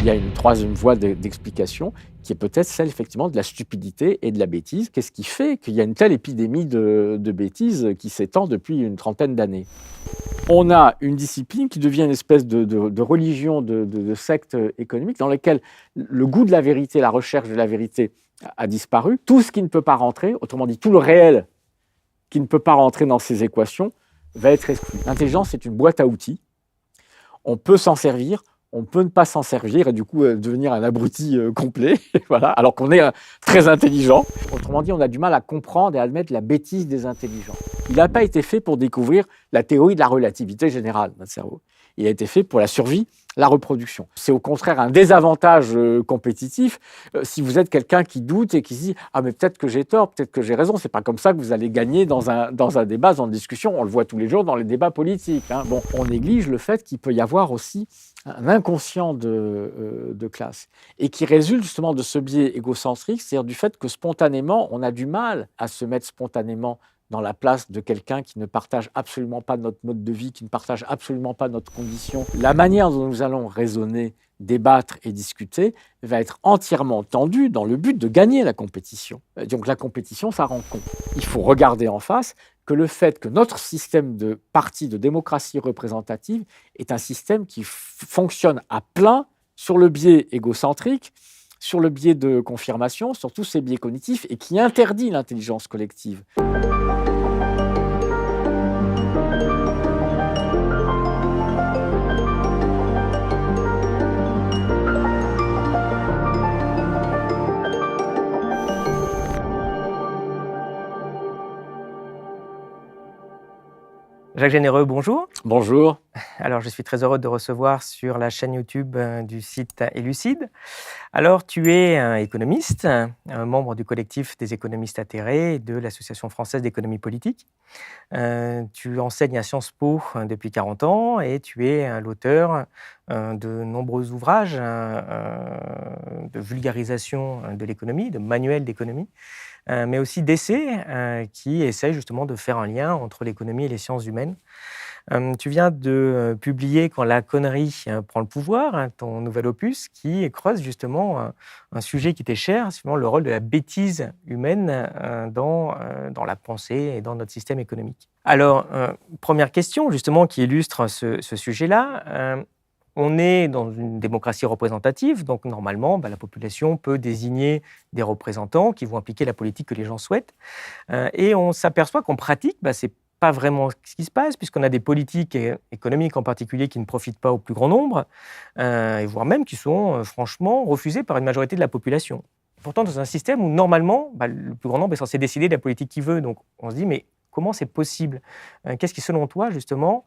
Il y a une troisième voie d'explication qui est peut-être celle effectivement de la stupidité et de la bêtise. Qu'est-ce qui fait qu'il y a une telle épidémie de bêtise qui s'étend depuis une trentaine d'années? On a une discipline qui devient une espèce de religion, de secte économique dans laquelle le goût de la vérité, la recherche de la vérité a disparu. Tout ce qui ne peut pas rentrer, autrement dit tout le réel qui ne peut pas rentrer dans ces équations, va être exclu. L'intelligence, c'est une boîte à outils. On peut s'en servir, on peut ne pas s'en servir et du coup devenir un abruti complet, voilà, alors qu'on est très intelligent. Autrement dit, on a du mal à comprendre et à admettre la bêtise des intelligents. Il n'a pas été fait pour découvrir la théorie de la relativité générale, notre cerveau. Il a été fait pour la survie, la reproduction. C'est au contraire un désavantage compétitif si vous êtes quelqu'un qui doute et qui se dit « Ah, mais peut-être que j'ai tort, peut-être que j'ai raison ». Ce n'est pas comme ça que vous allez gagner dans un débat, dans une discussion. On le voit tous les jours dans les débats politiques. Hein. Bon, on néglige le fait qu'il peut y avoir aussi un inconscient de classe et qui résulte justement de ce biais égocentrique, c'est-à-dire du fait que spontanément, on a du mal à se mettre spontanément dans la place de quelqu'un qui ne partage absolument pas notre mode de vie, qui ne partage absolument pas notre condition. La manière dont nous allons raisonner, débattre et discuter va être entièrement tendue dans le but de gagner la compétition. Donc la compétition, ça rend con. Il faut regarder en face que le fait que notre système de parti, de démocratie représentative, est un système qui fonctionne à plein sur le biais égocentrique, sur le biais de confirmation, sur tous ces biais cognitifs, et qui interdit l'intelligence collective. Jacques Généreux, bonjour. Bonjour. Alors, je suis très heureux de recevoir sur la chaîne YouTube du site Elucide. Alors, tu es un économiste, un membre du collectif des économistes atterrés et de l'Association française d'économie politique. Tu enseignes à Sciences Po depuis 40 ans et tu es l'auteur de nombreux ouvrages de vulgarisation de l'économie, de manuels d'économie, mais aussi d'essais qui essayent justement de faire un lien entre l'économie et les sciences humaines. Tu viens de publier Quand la connerie prend le pouvoir, ton nouvel opus, qui creuse justement un sujet qui t'est cher, c'est le rôle de la bêtise humaine dans la pensée et dans notre système économique. Alors, première question justement qui illustre ce sujet-là. On est dans une démocratie représentative, donc normalement, la population peut désigner des représentants qui vont impliquer la politique que les gens souhaitent. Et on s'aperçoit qu'en pratique, c'est pas vraiment ce qui se passe, puisqu'on a des politiques économiques en particulier qui ne profitent pas au plus grand nombre, et voire même qui sont franchement refusées par une majorité de la population. Pourtant, dans un système où normalement, le plus grand nombre est censé décider de la politique qu'il veut. Donc on se dit, mais comment c'est possible? Qu'est-ce qui, selon toi, justement,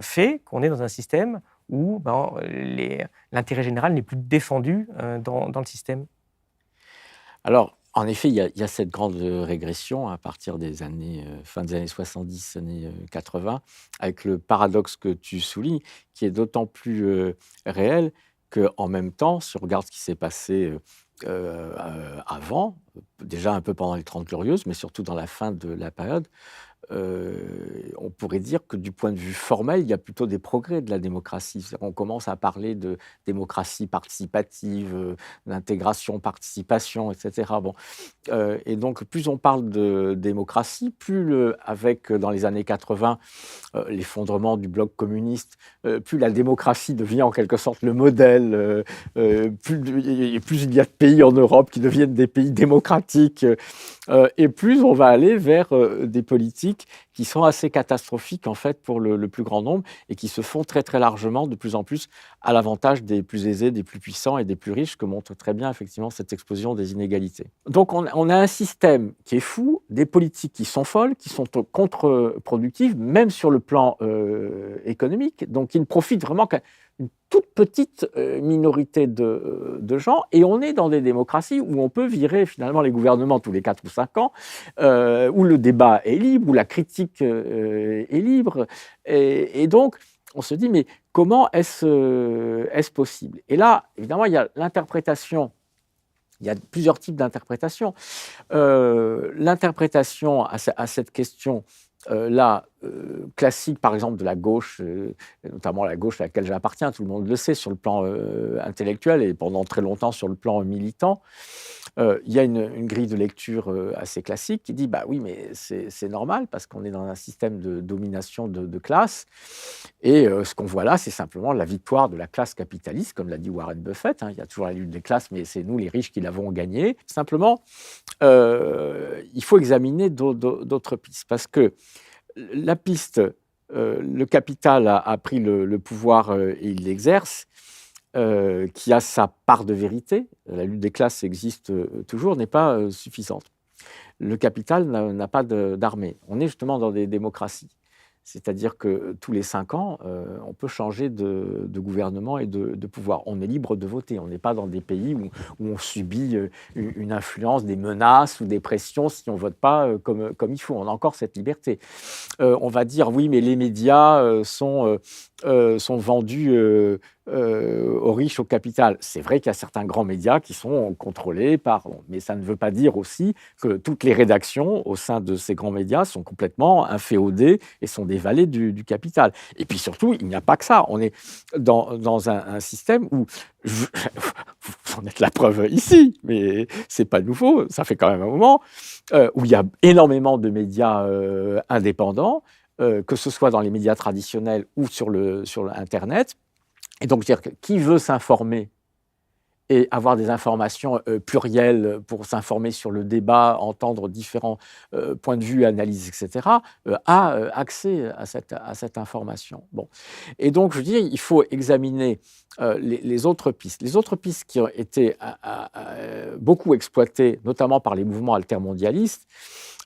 fait qu'on est dans un système où l'intérêt général n'est plus défendu dans le système? Alors, en effet, il y a cette grande régression à partir des années, fin des années 70, années 80, avec le paradoxe que tu soulignes, qui est d'autant plus réel qu'en même temps, si on regarde ce qui s'est passé avant, déjà un peu pendant les 30 Glorieuses, mais surtout dans la fin de la période, on pourrait dire que du point de vue formel, il y a plutôt des progrès de la démocratie. On commence à parler de démocratie participative, d'intégration, participation, etc. Bon. Et donc, plus on parle de démocratie, plus avec, dans les années 80, l'effondrement du bloc communiste, plus la démocratie devient en quelque sorte le modèle, plus il y a de pays en Europe qui deviennent des pays démocratiques, et plus on va aller vers des politiques qui sont assez catastrophiques en fait pour le plus grand nombre et qui se font très très largement de plus en plus à l'avantage des plus aisés, des plus puissants et des plus riches, que montre très bien effectivement cette explosion des inégalités. Donc on a un système qui est fou, des politiques qui sont folles, qui sont contre-productives, même sur le plan économique, donc qui ne profitent vraiment qu'à une toute petite minorité de gens, et on est dans des démocraties où on peut virer finalement les gouvernements tous les 4 ou 5 ans, où le débat est libre, où la critique est libre, et donc on se dit mais comment est-ce possible? Et là, évidemment, il y a l'interprétation. Il y a plusieurs types d'interprétations. L'interprétation à cette question classique, par exemple, de la gauche, notamment la gauche à laquelle j'appartiens, tout le monde le sait, sur le plan intellectuel et pendant très longtemps sur le plan militant, il y a une grille de lecture assez classique qui dit bah oui, mais c'est normal parce qu'on est dans un système de domination de classe. Et ce qu'on voit là, c'est simplement la victoire de la classe capitaliste, comme l'a dit Warren Buffett. Il y a toujours la lutte des classes, mais c'est nous, les riches, qui l'avons gagnée. Simplement, il faut examiner d'autres pistes parce que la piste, le capital a pris le pouvoir et il l'exerce, qui a sa part de vérité, la lutte des classes existe toujours, n'est pas suffisante. Le capital n'a pas d'armée. On est justement dans des démocraties. C'est-à-dire que tous les 5 ans, on peut changer de gouvernement et de pouvoir. On est libre de voter. On n'est pas dans des pays où on subit une influence, des menaces ou des pressions si on ne vote pas comme il faut. On a encore cette liberté. On va dire, oui, mais les médias sont vendus aux riches, au capital. C'est vrai qu'il y a certains grands médias qui sont contrôlés par... Mais ça ne veut pas dire aussi que toutes les rédactions au sein de ces grands médias sont complètement inféodées et sont des valets du capital. Et puis surtout, il n'y a pas que ça. On est dans un système où... Vous en êtes la preuve ici, mais c'est pas nouveau, ça fait quand même un moment, où il y a énormément de médias indépendants, que ce soit dans les médias traditionnels ou sur Internet. Et donc, dire que qui veut s'informer et avoir des informations plurielles pour s'informer sur le débat, entendre différents points de vue, analyses, etc., a accès à cette information. Bon. Et donc, je dis, il faut examiner les autres pistes. Les autres pistes qui ont été beaucoup exploitées, notamment par les mouvements altermondialistes,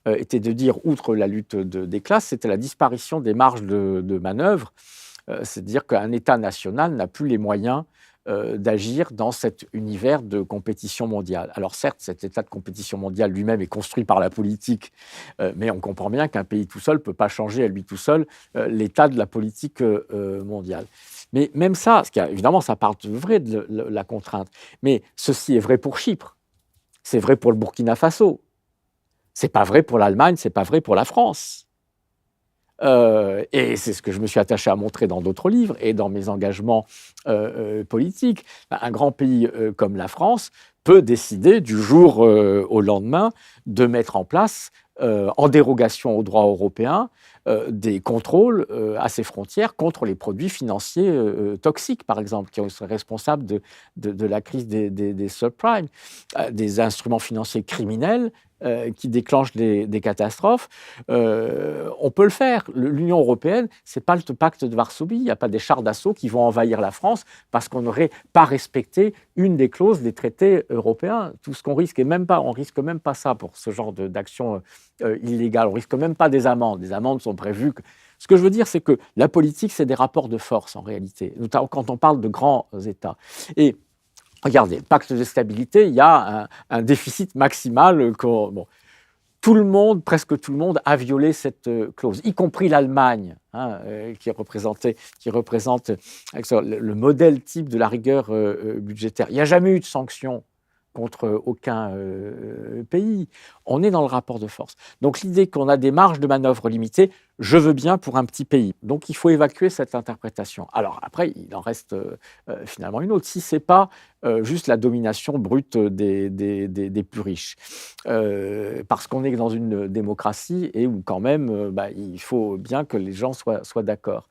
étaient de dire, outre la lutte des classes, c'était la disparition des marges de manœuvre. C'est-à-dire qu'un État national n'a plus les moyens d'agir dans cet univers de compétition mondiale. Alors certes, cet état de compétition mondiale lui-même est construit par la politique, mais on comprend bien qu'un pays tout seul ne peut pas changer à lui tout seul l'état de la politique mondiale. Mais même ça, évidemment, ça part de vrai de la contrainte, mais ceci est vrai pour Chypre, c'est vrai pour le Burkina Faso, c'est pas vrai pour l'Allemagne, c'est pas vrai pour la France. Et c'est ce que je me suis attaché à montrer dans d'autres livres et dans mes engagements politiques. Un grand pays comme la France peut décider du jour au lendemain de mettre en place, en dérogation au droit européen, des contrôles à ses frontières contre les produits financiers toxiques, par exemple, qui seraient responsables de la crise des subprimes, des instruments financiers criminels qui déclenchent des catastrophes. On peut le faire. L'Union européenne, ce n'est pas le pacte de Varsovie. Il n'y a pas des chars d'assaut qui vont envahir la France parce qu'on n'aurait pas respecté une des clauses des traités européens. Tout ce qu'on risque, et même pas, on risque même pas ça pour ce genre d'action illégale. On risque même pas des amendes. Des amendes sont prévues. Ce que je veux dire, c'est que la politique, c'est des rapports de force en réalité, notamment quand on parle de grands États. Et regardez, le pacte de stabilité, il y a un déficit maximal. Bon, tout le monde, presque tout le monde, a violé cette clause, y compris l'Allemagne, qui représente le modèle type de la rigueur budgétaire. Il n'y a jamais eu de sanctions contre aucun pays. On est dans le rapport de force. Donc l'idée qu'on a des marges de manœuvre limitées, je veux bien pour un petit pays. Donc il faut évacuer cette interprétation. Alors après, il en reste finalement une autre. Si ce n'est pas juste la domination brute des plus riches. Parce qu'on est dans une démocratie et où quand même, il faut bien que les gens soient d'accord.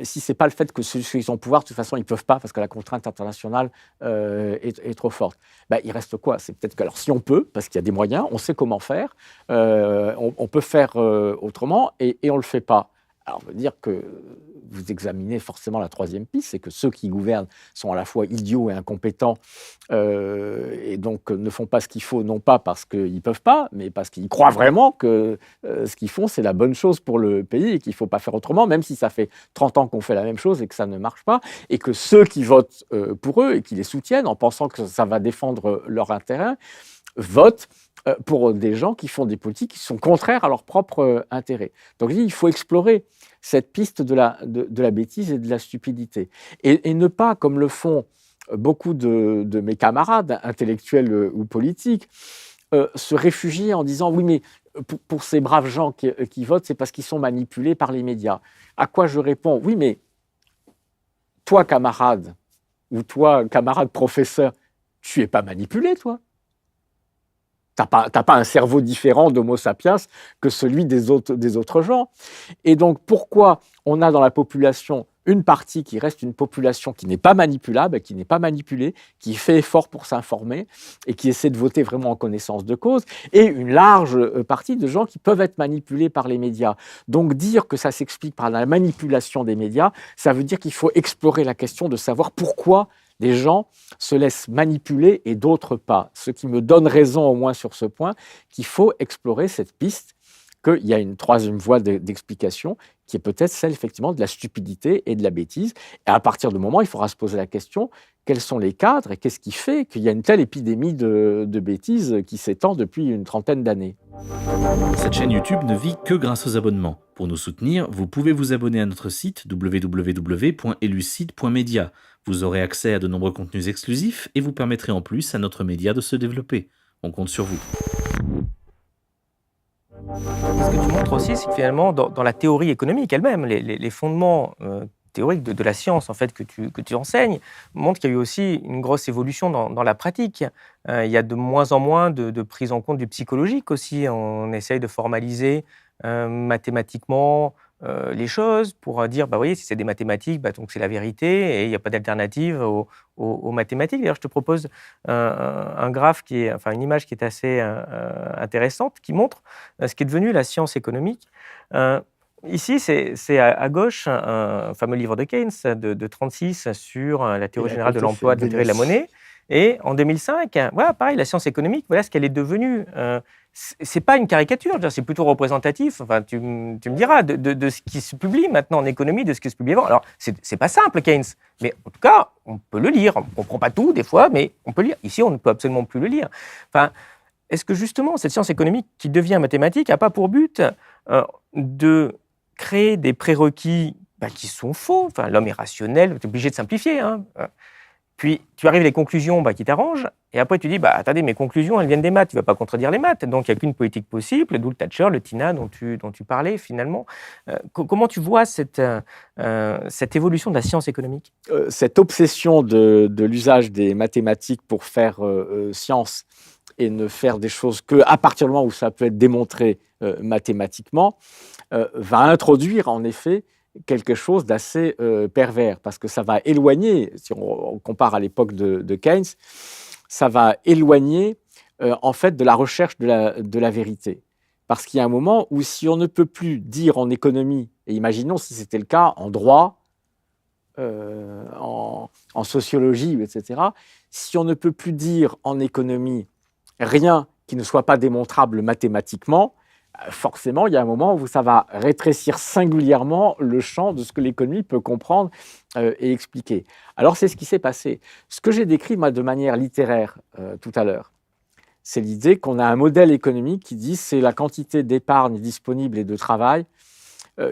Si ce n'est pas le fait que ceux qui sont au pouvoir, de toute façon, ils ne peuvent pas parce que la contrainte internationale est trop forte. Il reste quoi? C'est peut-être que, alors si on peut, parce qu'il y a des moyens, on sait comment faire, on peut faire autrement et on ne le fait pas. Alors, on veut dire que vous examinez forcément la troisième piste, c'est que ceux qui gouvernent sont à la fois idiots et incompétents et donc ne font pas ce qu'il faut, non pas parce qu'ils ne peuvent pas, mais parce qu'ils croient vraiment que ce qu'ils font, c'est la bonne chose pour le pays et qu'il ne faut pas faire autrement, même si ça fait 30 ans qu'on fait la même chose et que ça ne marche pas, et que ceux qui votent pour eux et qui les soutiennent en pensant que ça va défendre leur intérêt, votent pour des gens qui font des politiques qui sont contraires à leur propre intérêt. Donc il faut explorer cette piste de la bêtise et de la stupidité. Et ne pas, comme le font beaucoup de mes camarades intellectuels ou politiques, se réfugier en disant « oui, mais pour ces braves gens qui votent, c'est parce qu'ils sont manipulés par les médias. À quoi je réponds? Oui, mais toi, camarade, ou toi, camarade professeur, tu n'es pas manipulé, toi. Tu n'as pas un cerveau différent d'Homo sapiens que celui des autres gens. Et donc, pourquoi on a dans la population une partie qui reste une population qui n'est pas manipulable, qui n'est pas manipulée, qui fait effort pour s'informer et qui essaie de voter vraiment en connaissance de cause, et une large partie de gens qui peuvent être manipulés par les médias. Donc, dire que ça s'explique par la manipulation des médias, ça veut dire qu'il faut explorer la question de savoir pourquoi les gens se laissent manipuler et d'autres pas. Ce qui me donne raison au moins sur ce point, qu'il faut explorer cette piste, qu'il y a une troisième voie d'explication qui est peut-être celle effectivement de la stupidité et de la bêtise. Et à partir du moment, il faudra se poser la question, quels sont les cadres et qu'est-ce qui fait qu'il y a une telle épidémie de bêtises qui s'étend depuis une trentaine d'années. Cette chaîne YouTube ne vit que grâce aux abonnements. Pour nous soutenir, vous pouvez vous abonner à notre site www.elucide.media. Vous aurez accès à de nombreux contenus exclusifs et vous permettrez en plus à notre média de se développer. On compte sur vous. Ce que tu montres aussi, c'est que finalement, dans la théorie économique elle-même, les fondements théoriques de la science en fait, que tu enseignes montrent qu'il y a eu aussi une grosse évolution dans la pratique. Il y a de moins en moins de prise en compte du psychologique aussi. On essaye de formaliser mathématiquement les choses pour dire, bah, voyez, si c'est des mathématiques, bah, donc c'est la vérité et il n'y a pas d'alternative aux mathématiques. D'ailleurs, je te propose un graphe une image qui est assez intéressante, qui montre ce qui est devenu la science économique. Ici, c'est à gauche un fameux livre de Keynes de 1936 sur la théorie générale de l'emploi, de l'intérêt de la monnaie. Et en 2005, voilà, pareil, la science économique, voilà ce qu'elle est devenue. C'est pas une caricature, c'est plutôt représentatif. Enfin, tu me diras de ce qui se publie maintenant en économie, de ce qui se publie avant. Alors, c'est pas simple, Keynes, mais en tout cas, on peut le lire. On ne comprend pas tout des fois, mais on peut le lire. Ici, on ne peut absolument plus le lire. Enfin, est-ce que justement, cette science économique qui devient mathématique n'a pas pour but de créer des prérequis qui sont faux? Enfin, l'homme est rationnel, tu es obligé de simplifier, hein. Puis, tu arrives à des conclusions qui t'arrangent, et après, tu dis, attendez, mes conclusions, elles viennent des maths, tu ne vas pas contredire les maths, donc il n'y a qu'une politique possible, d'où le Thatcher, le Tina dont tu parlais, finalement. Comment tu vois cette évolution de la science économique? Cette obsession de l'usage des mathématiques pour faire science et ne faire des choses qu'à partir du moment où ça peut être démontré mathématiquement, va introduire, en effet, quelque chose d'assez pervers, parce que ça va éloigner, si on compare à l'époque de Keynes, ça va éloigner en fait de la recherche de la vérité. Parce qu'il y a un moment où si on ne peut plus dire en économie, et imaginons si c'était le cas en droit, en sociologie, etc., si on ne peut plus dire en économie rien qui ne soit pas démontrable mathématiquement, forcément, il y a un moment où ça va rétrécir singulièrement le champ de ce que l'économie peut comprendre et expliquer. Alors, c'est ce qui s'est passé. Ce que j'ai décrit, moi, de manière littéraire tout à l'heure, c'est l'idée qu'on a un modèle économique qui dit c'est la quantité d'épargne disponible et de travail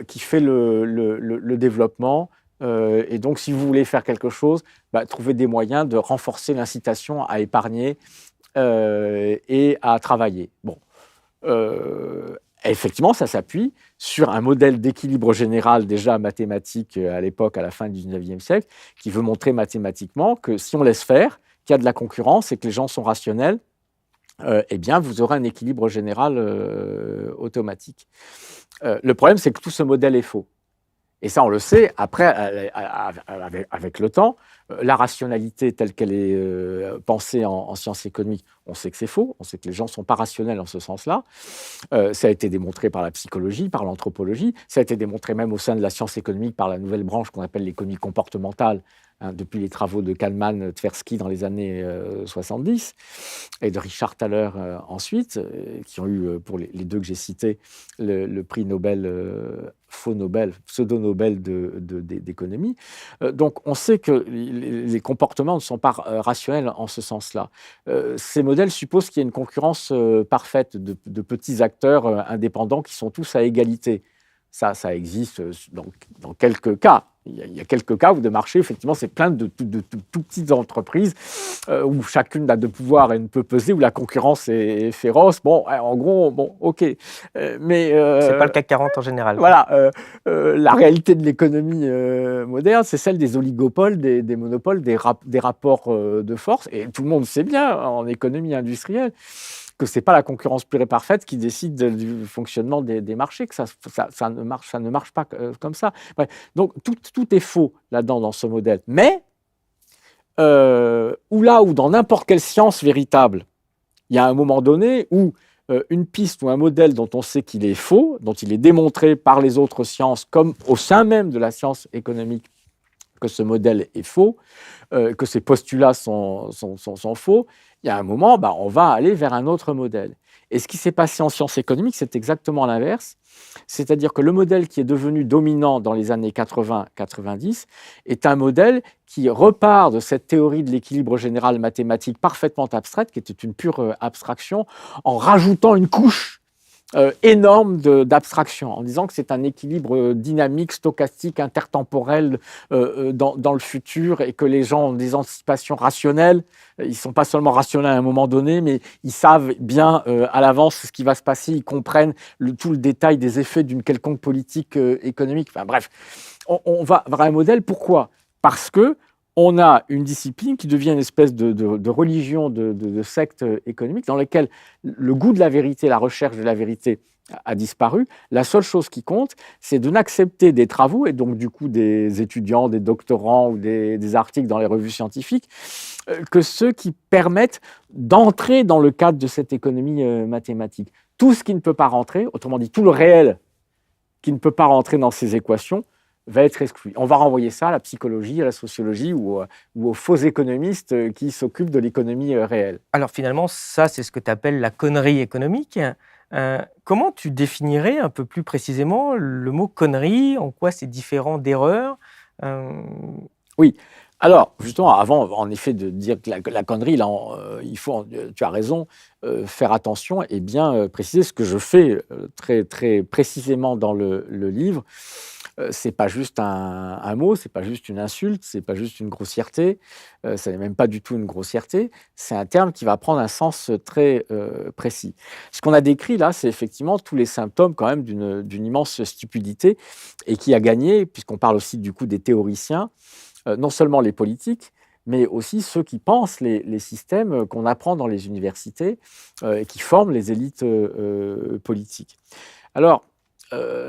qui fait le développement. Et donc, si vous voulez faire quelque chose, trouvez des moyens de renforcer l'incitation à épargner et à travailler. Bon. Effectivement, ça s'appuie sur un modèle d'équilibre général déjà mathématique à l'époque, à la fin du 19e siècle, qui veut montrer mathématiquement que si on laisse faire, qu'il y a de la concurrence et que les gens sont rationnels, eh bien, vous aurez un équilibre général automatique. Le problème, c'est que tout ce modèle est faux. Et ça, on le sait, après, avec le temps, la rationalité telle qu'elle est pensée en sciences économiques, on sait que c'est faux, on sait que les gens ne sont pas rationnels en ce sens-là. Ça a été démontré par la psychologie, par l'anthropologie, ça a été démontré même au sein de la science économique par la nouvelle branche qu'on appelle l'économie comportementale, depuis les travaux de Kahneman, Tversky dans les années 70, et de Richard Thaler ensuite, qui ont eu, pour les deux que j'ai cités, le prix Nobel, pseudo-Nobel d'économie. Donc on sait que les comportements ne sont pas rationnels en ce sens-là. Ces modèles supposent qu'il y a une concurrence parfaite de petits acteurs indépendants qui sont tous à égalité. Ça existe dans quelques cas. Il y a quelques cas où de marché, effectivement, c'est plein de tout petites entreprises où chacune a de pouvoir et ne peut peser, où la concurrence est féroce. Bon, en gros, bon, ok. Mais C'est pas le CAC 40 en général, quoi. voilà, la réalité de l'économie moderne, c'est celle des oligopoles, des monopoles, des rapports de force. Et tout le monde sait bien en économie industrielle que ce n'est pas la concurrence pure et parfaite qui décide du fonctionnement des marchés, que ça ne marche pas comme ça. Bref, donc tout est faux là-dedans, dans ce modèle. Mais où dans n'importe quelle science véritable, il y a un moment donné où une piste ou un modèle dont on sait qu'il est faux, dont il est démontré par les autres sciences, comme au sein même de la science économique, que ce modèle est faux, que ces postulats sont faux, il y a un moment, on va aller vers un autre modèle. Et ce qui s'est passé en sciences économiques, c'est exactement l'inverse. C'est-à-dire que le modèle qui est devenu dominant dans les années 80-90 est un modèle qui repart de cette théorie de l'équilibre général mathématique parfaitement abstraite, qui était une pure abstraction, en rajoutant une couche énorme d'abstraction, en disant que c'est un équilibre dynamique, stochastique, intertemporel dans le futur, et que les gens ont des anticipations rationnelles. Ils ne sont pas seulement rationnels à un moment donné, mais ils savent bien à l'avance ce qui va se passer, ils comprennent tout le détail des effets d'une quelconque politique économique. Enfin bref, on va vers un modèle. Pourquoi ? Parce que on a une discipline qui devient une espèce de religion, de secte économique, dans laquelle le goût de la vérité, la recherche de la vérité a disparu. La seule chose qui compte, c'est de n'accepter des travaux, et donc du coup des étudiants, des doctorants ou des articles dans les revues scientifiques, que ceux qui permettent d'entrer dans le cadre de cette économie mathématique. Tout ce qui ne peut pas rentrer, autrement dit tout le réel qui ne peut pas rentrer dans ces équations, va être exclu. On va renvoyer ça à la psychologie, à la sociologie ou aux faux économistes qui s'occupent de l'économie réelle. Alors finalement, ça, c'est ce que tu appelles la connerie économique. Comment tu définirais un peu plus précisément le mot connerie? En quoi c'est différent d'erreur? Oui. Alors, justement, avant, en effet, de dire que la connerie, là, il faut, tu as raison, faire attention et bien préciser ce que je fais très, très précisément dans le livre. C'est pas juste un mot, c'est pas juste une insulte, c'est pas juste une grossièreté, ça n'est même pas du tout une grossièreté, c'est un terme qui va prendre un sens très précis. Ce qu'on a décrit là, c'est effectivement tous les symptômes quand même d'une immense stupidité, et qui a gagné, puisqu'on parle aussi du coup des théoriciens, non seulement les politiques, mais aussi ceux qui pensent les systèmes qu'on apprend dans les universités et qui forment les élites politiques. Alors,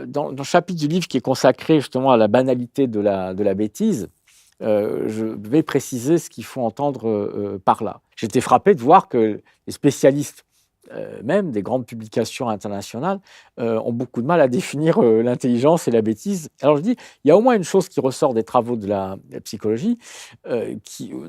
dans le chapitre du livre qui est consacré justement à la banalité de la bêtise, je vais préciser ce qu'il faut entendre par là. J'étais frappé de voir que les spécialistes, même des grandes publications internationales, ont beaucoup de mal à définir l'intelligence et la bêtise. Alors je dis, il y a au moins une chose qui ressort des travaux de la psychologie,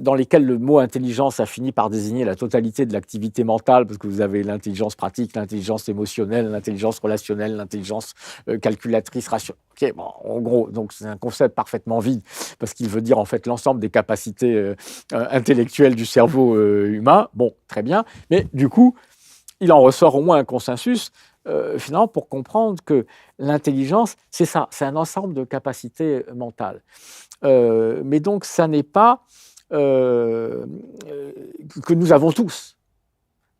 dans lesquels le mot intelligence a fini par désigner la totalité de l'activité mentale, parce que vous avez l'intelligence pratique, l'intelligence émotionnelle, l'intelligence relationnelle, l'intelligence calculatrice, rationnelle. Okay, bon, en gros, donc c'est un concept parfaitement vide, parce qu'il veut dire en fait l'ensemble des capacités intellectuelles du cerveau humain. Bon, très bien, mais du coup, il en ressort au moins un consensus, finalement, pour comprendre que l'intelligence, c'est ça, c'est un ensemble de capacités mentales. Mais donc, ça n'est pas que nous avons tous.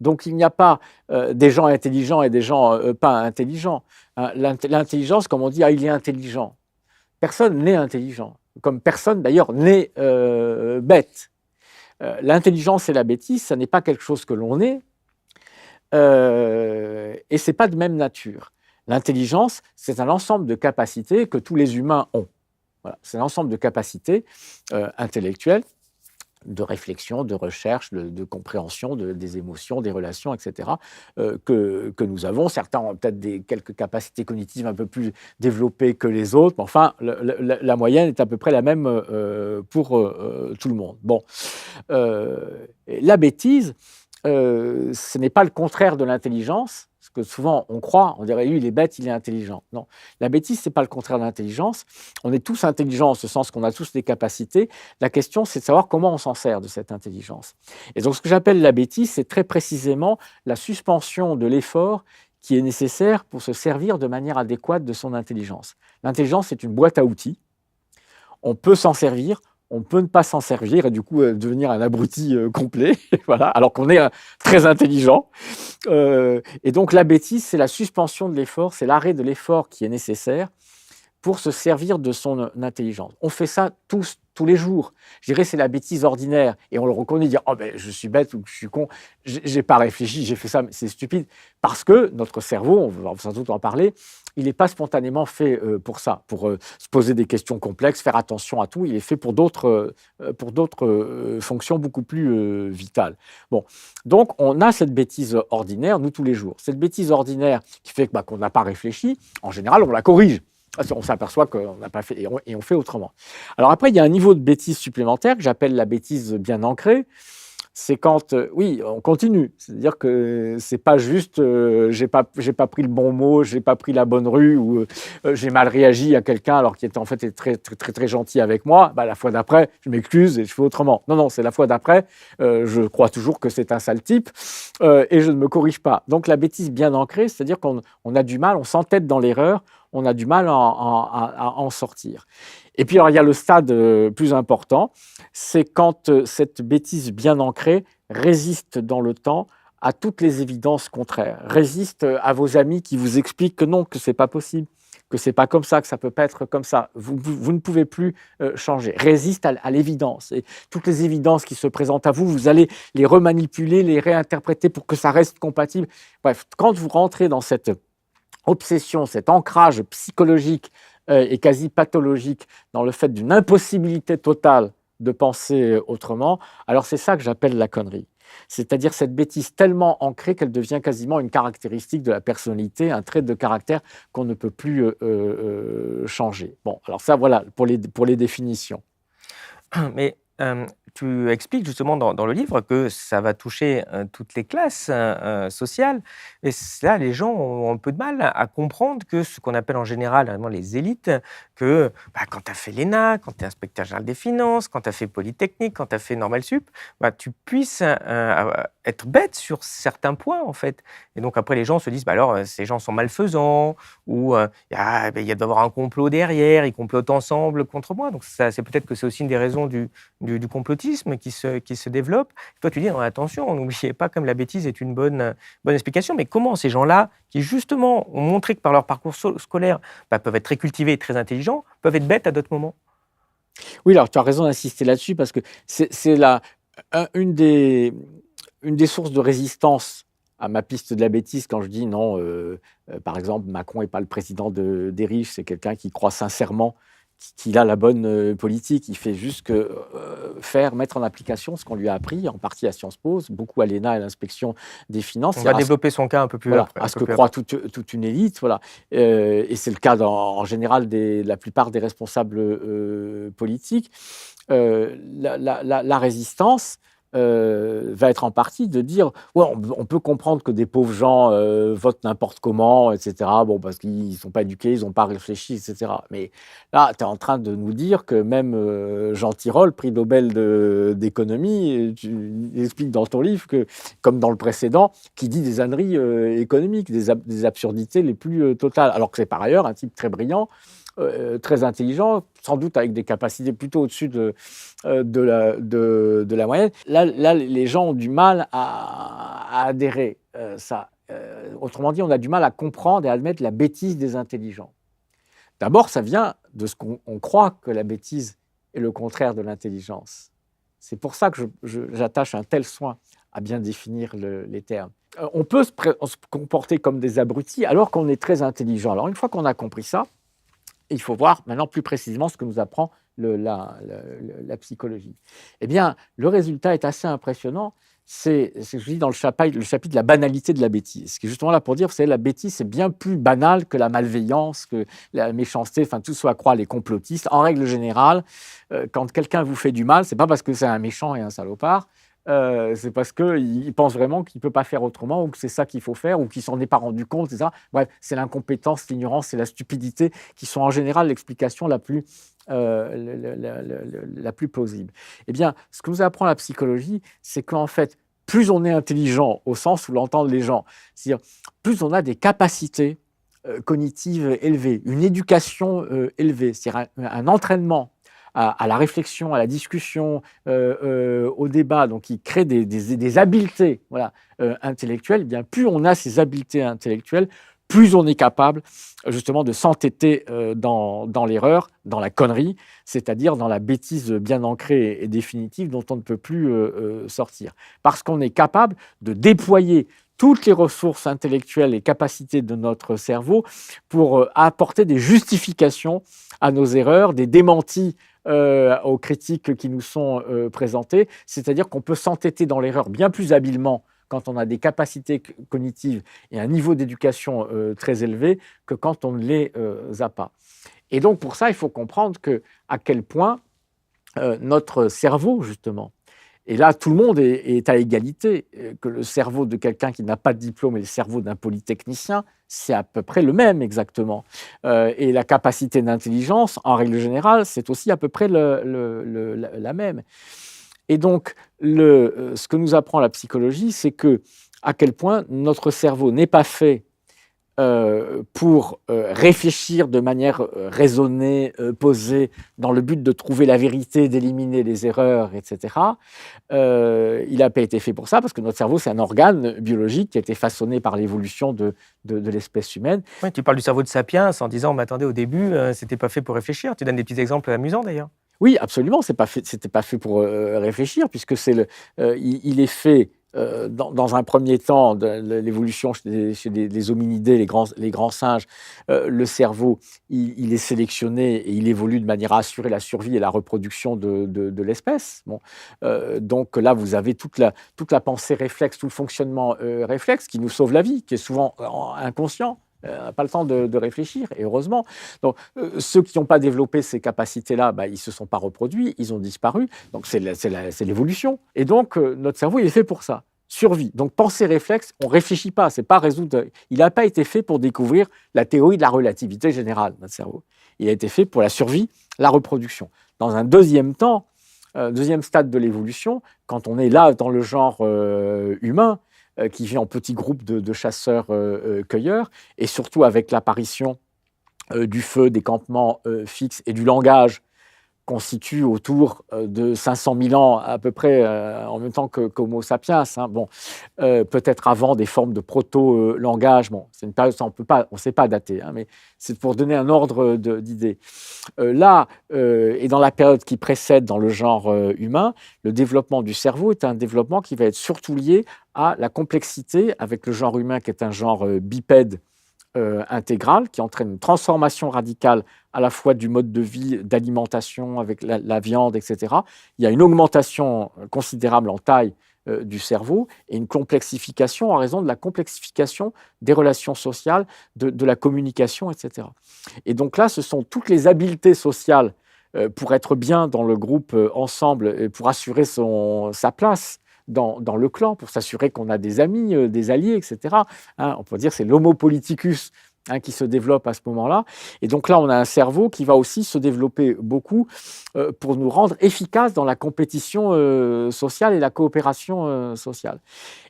Donc, il n'y a pas des gens intelligents et des gens pas intelligents. Hein, l'intelligence, comme on dit, il est intelligent. Personne n'est intelligent, comme personne, d'ailleurs, n'est bête. L'intelligence et la bêtise, ça n'est pas quelque chose que l'on est, et ce n'est pas de même nature. L'intelligence, c'est un ensemble de capacités que tous les humains ont. Voilà. C'est un ensemble de capacités intellectuelles, de réflexion, de recherche, de compréhension des émotions, des relations, etc., que nous avons. Certains ont peut-être quelques capacités cognitives un peu plus développées que les autres, mais enfin, la moyenne est à peu près la même pour tout le monde. Bon. La bêtise, ce n'est pas le contraire de l'intelligence, parce que souvent on croit, on dirait lui il est bête, il est intelligent. Non, la bêtise c'est pas le contraire de l'intelligence. On est tous intelligents en ce sens qu'on a tous des capacités. La question c'est de savoir comment on s'en sert de cette intelligence. Et donc ce que j'appelle la bêtise, c'est très précisément la suspension de l'effort qui est nécessaire pour se servir de manière adéquate de son intelligence. L'intelligence, c'est une boîte à outils. On peut s'en servir, on peut ne pas s'en servir et du coup devenir un abruti complet, voilà, alors qu'on est très intelligent. Et donc la bêtise, c'est la suspension de l'effort, c'est l'arrêt de l'effort qui est nécessaire pour se servir de son intelligence. On fait ça tous les jours. Je dirais c'est la bêtise ordinaire et on le reconnaît, dire oh ben je suis bête ou je suis con, j'ai pas réfléchi, j'ai fait ça, c'est stupide, parce que notre cerveau, on va sans doute en parler, il n'est pas spontanément fait pour ça, pour se poser des questions complexes, faire attention à tout. Il est fait pour d'autres fonctions beaucoup plus vitales. Bon, donc on a cette bêtise ordinaire, nous tous les jours. Cette bêtise ordinaire qui fait qu'on n'a pas réfléchi, en général, on la corrige. On s'aperçoit qu'on n'a pas fait et on fait autrement. Alors après, il y a un niveau de bêtise supplémentaire que j'appelle la bêtise bien ancrée. C'est quand, oui, on continue. C'est-à-dire que c'est pas juste, j'ai pas pris le bon mot, j'ai pas pris la bonne rue ou j'ai mal réagi à quelqu'un alors qu'il était en fait très très très très gentil avec moi. La fois d'après, je m'excuse et je fais autrement. Non, c'est la fois d'après. Je crois toujours que c'est un sale type et je ne me corrige pas. Donc la bêtise bien ancrée, c'est-à-dire qu'on a du mal, on s'entête dans l'erreur, on a du mal à en sortir. Et puis alors il y a le stade plus important, c'est quand cette bêtise bien ancrée résiste dans le temps à toutes les évidences contraires, résiste à vos amis qui vous expliquent que non, que c'est pas possible, que c'est pas comme ça, que ça peut pas être comme ça. Vous ne pouvez plus changer. Résiste à l'évidence. Et toutes les évidences qui se présentent à vous, vous allez les remanipuler, les réinterpréter pour que ça reste compatible. Bref, quand vous rentrez dans cette obsession, cet ancrage psychologique et quasi pathologique dans le fait d'une impossibilité totale de penser autrement, alors c'est ça que j'appelle la connerie. C'est-à-dire cette bêtise tellement ancrée qu'elle devient quasiment une caractéristique de la personnalité, un trait de caractère qu'on ne peut plus changer. Bon, alors ça, voilà, pour les définitions. Mais tu expliques justement dans le livre que ça va toucher toutes les classes sociales. Et là, les gens ont un peu de mal à comprendre que ce qu'on appelle en général vraiment les élites, que quand tu as fait l'ENA, quand tu es inspecteur général des finances, quand tu as fait Polytechnique, quand tu as fait Normal Sup, tu puisses être bête sur certains points, en fait. Et donc après, les gens se disent, alors, ces gens sont malfaisants, ou il doit y avoir un complot derrière, ils complotent ensemble contre moi. Donc ça, c'est peut-être que c'est aussi une des raisons du complotisme qui se développe. Toi, tu dis, non, attention, n'oubliez pas comme la bêtise est une bonne explication, mais comment ces gens-là, qui justement ont montré que par leur parcours scolaire peuvent être très cultivés et très intelligents, peuvent être bêtes à d'autres moments? Oui, alors tu as raison d'insister là-dessus parce que c'est une des sources de résistance à ma piste de la bêtise quand je dis non, par exemple, Macron n'est pas le président des riches, c'est quelqu'un qui croit sincèrement qu'il a la bonne politique. Il fait juste mettre en application ce qu'on lui a appris, en partie à Sciences Po, beaucoup à l'ENA et à l'inspection des finances. On va développer son cas un peu plus voilà, après. à ce que croit toute une élite. Voilà. Et c'est le cas en général de la plupart des responsables politiques. La résistance va être en partie de dire ouais, on peut comprendre que des pauvres gens votent n'importe comment, etc. Bon, parce qu'ils ne sont pas éduqués, ils n'ont pas réfléchi, etc. Mais là, tu es en train de nous dire que même Jean Tirole, prix Nobel d'économie, tu expliques dans ton livre que, comme dans le précédent, qui dit des âneries économiques, des absurdités les plus totales, alors que c'est par ailleurs un type très brillant, très intelligent, sans doute avec des capacités plutôt au-dessus de la moyenne. Là, les gens ont du mal à adhérer ça. Autrement dit, on a du mal à comprendre et à admettre la bêtise des intelligents. D'abord, ça vient de ce qu'on croit que la bêtise est le contraire de l'intelligence. C'est pour ça que j'attache un tel soin à bien définir les termes. On peut se comporter comme des abrutis alors qu'on est très intelligent. Alors, une fois qu'on a compris ça, il faut voir maintenant plus précisément ce que nous apprend la psychologie. Eh bien, le résultat est assez impressionnant. C'est ce que je dis dans le chapitre de la banalité de la bêtise. Ce qui est justement là pour dire que la bêtise, c'est bien plus banal que la malveillance, que la méchanceté, enfin tout ce à croire les complotistes. En règle générale, quand quelqu'un vous fait du mal, c'est pas parce que c'est un méchant et un salopard, c'est parce qu'il pense vraiment qu'il ne peut pas faire autrement ou que c'est ça qu'il faut faire ou qu'il ne s'en est pas rendu compte, etc. Bref, c'est l'incompétence, l'ignorance et la stupidité qui sont en général l'explication la plus plausible. Eh bien, ce que nous apprend la psychologie, c'est qu'en fait, plus on est intelligent, au sens où l'entendent les gens, c'est-à-dire plus on a des capacités cognitives élevées, une éducation élevée, c'est-à-dire un entraînement à la réflexion, à la discussion, au débat, donc qui crée des habiletés voilà, intellectuelles, eh bien plus on a ces habiletés intellectuelles, plus on est capable justement de s'entêter dans l'erreur, dans la connerie, c'est-à-dire dans la bêtise bien ancrée et définitive dont on ne peut plus sortir. Parce qu'on est capable de déployer toutes les ressources intellectuelles et capacités de notre cerveau pour apporter des justifications à nos erreurs, des démentis aux critiques qui nous sont présentées, c'est-à-dire qu'on peut s'entêter dans l'erreur bien plus habilement quand on a des capacités cognitives et un niveau d'éducation très élevé que quand on ne les a pas. Et donc pour ça, il faut comprendre à quel point notre cerveau, justement, et là, tout le monde est à égalité, que le cerveau de quelqu'un qui n'a pas de diplôme et le cerveau d'un polytechnicien, c'est à peu près le même exactement. Et la capacité d'intelligence, en règle générale, c'est aussi à peu près la même. Et donc, ce que nous apprend la psychologie, c'est à quel point notre cerveau n'est pas fait pour réfléchir de manière raisonnée, posée, dans le but de trouver la vérité, d'éliminer les erreurs, etc. Il n'a pas été fait pour ça, parce que notre cerveau, c'est un organe biologique qui a été façonné par l'évolution de l'espèce humaine. Oui, tu parles du cerveau de Sapiens en disant, mais attendez, au début, c'était pas fait pour réfléchir. Tu donnes des petits exemples amusants d'ailleurs. Oui, absolument, c'était pas fait pour réfléchir, puisque il est fait dans un premier temps de l'évolution chez les hominidés, les grands singes. Le cerveau, il est sélectionné et il évolue de manière à assurer la survie et la reproduction de l'espèce. Bon, donc là, vous avez toute la pensée réflexe, tout le fonctionnement réflexe qui nous sauve la vie, qui est souvent inconscient. On n'a pas le temps de réfléchir, et heureusement. Donc, ceux qui n'ont pas développé ces capacités-là, ils ne se sont pas reproduits, ils ont disparu. Donc, c'est l'évolution. Et donc, notre cerveau, il est fait pour ça. Survie. Donc, pensée réflexe, on ne réfléchit pas. C'est pas résoudre. Il n'a pas été fait pour découvrir la théorie de la relativité générale, notre cerveau. Il a été fait pour la survie, la reproduction. Dans un deuxième temps, deuxième stade de l'évolution, quand on est là dans le genre humain, qui vit en petits groupes de chasseurs-cueilleurs, et surtout avec l'apparition du feu, des campements fixes et du langage, constitue autour de 500 000 ans à peu près, en même temps qu'Homo sapiens. Hein. Bon, peut-être avant des formes de proto-langage. Bon, c'est une période, on ne sait pas dater, hein, mais c'est pour donner un ordre d'idée. Là, et dans la période qui précède dans le genre humain, le développement du cerveau est un développement qui va être surtout lié à la complexité avec le genre humain qui est un genre bipède intégral, qui entraîne une transformation radicale à la fois du mode de vie, d'alimentation avec la viande, etc. Il y a une augmentation considérable en taille du cerveau et une complexification en raison de la complexification des relations sociales, de la communication, etc. Et donc là, ce sont toutes les habiletés sociales pour être bien dans le groupe ensemble, et pour assurer sa place dans le clan, pour s'assurer qu'on a des amis, des alliés, etc. Hein, on peut dire que c'est l'homo politicus qui se développe à ce moment-là. Et donc là, on a un cerveau qui va aussi se développer beaucoup pour nous rendre efficaces dans la compétition sociale et la coopération sociale.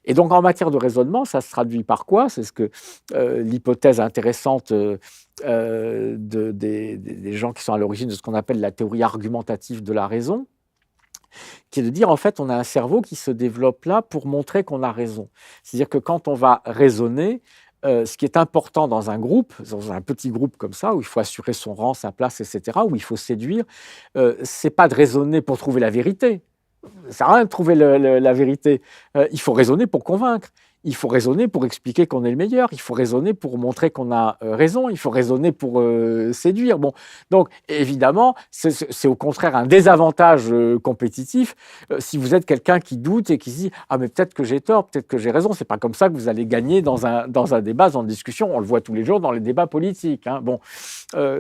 Et donc, en matière de raisonnement, ça se traduit par quoi? C'est ce que l'hypothèse intéressante des gens qui sont à l'origine de ce qu'on appelle la théorie argumentative de la raison, qui est de dire, en fait, on a un cerveau qui se développe là pour montrer qu'on a raison. C'est-à-dire que quand on va raisonner, ce qui est important dans un groupe, dans un petit groupe comme ça, où il faut assurer son rang, sa place, etc., où il faut séduire, c'est pas de raisonner pour trouver la vérité. Ça ne sert à rien de trouver la vérité. Il faut raisonner pour convaincre. Il faut raisonner pour expliquer qu'on est le meilleur. Il faut raisonner pour montrer qu'on a raison. Il faut raisonner pour séduire. Bon, donc évidemment, c'est au contraire un désavantage compétitif si vous êtes quelqu'un qui doute et qui se dit ah mais peut-être que j'ai tort, peut-être que j'ai raison. C'est pas comme ça que vous allez gagner dans un débat, dans une discussion. On le voit tous les jours dans les débats politiques. Hein. Bon,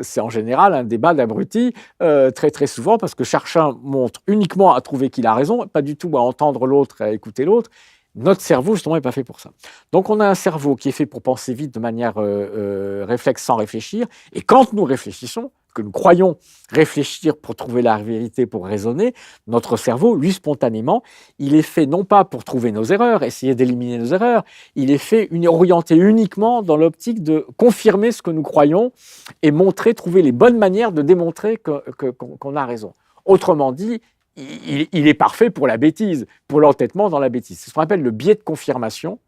c'est en général un débat d'abrutis très très souvent parce que chacun montre uniquement à trouver qu'il a raison, pas du tout à entendre l'autre, à écouter l'autre. Notre cerveau, justement, n'est pas fait pour ça. Donc, on a un cerveau qui est fait pour penser vite de manière réflexe sans réfléchir. Et quand nous réfléchissons, que nous croyons réfléchir pour trouver la vérité, pour raisonner, notre cerveau, lui, spontanément, il est fait non pas pour trouver nos erreurs, essayer d'éliminer nos erreurs, il est fait orienté uniquement dans l'optique de confirmer ce que nous croyons et trouver les bonnes manières de démontrer qu'on a raison. Autrement dit, il est parfait pour la bêtise, pour l'entêtement dans la bêtise. C'est ce qu'on appelle le biais de confirmation.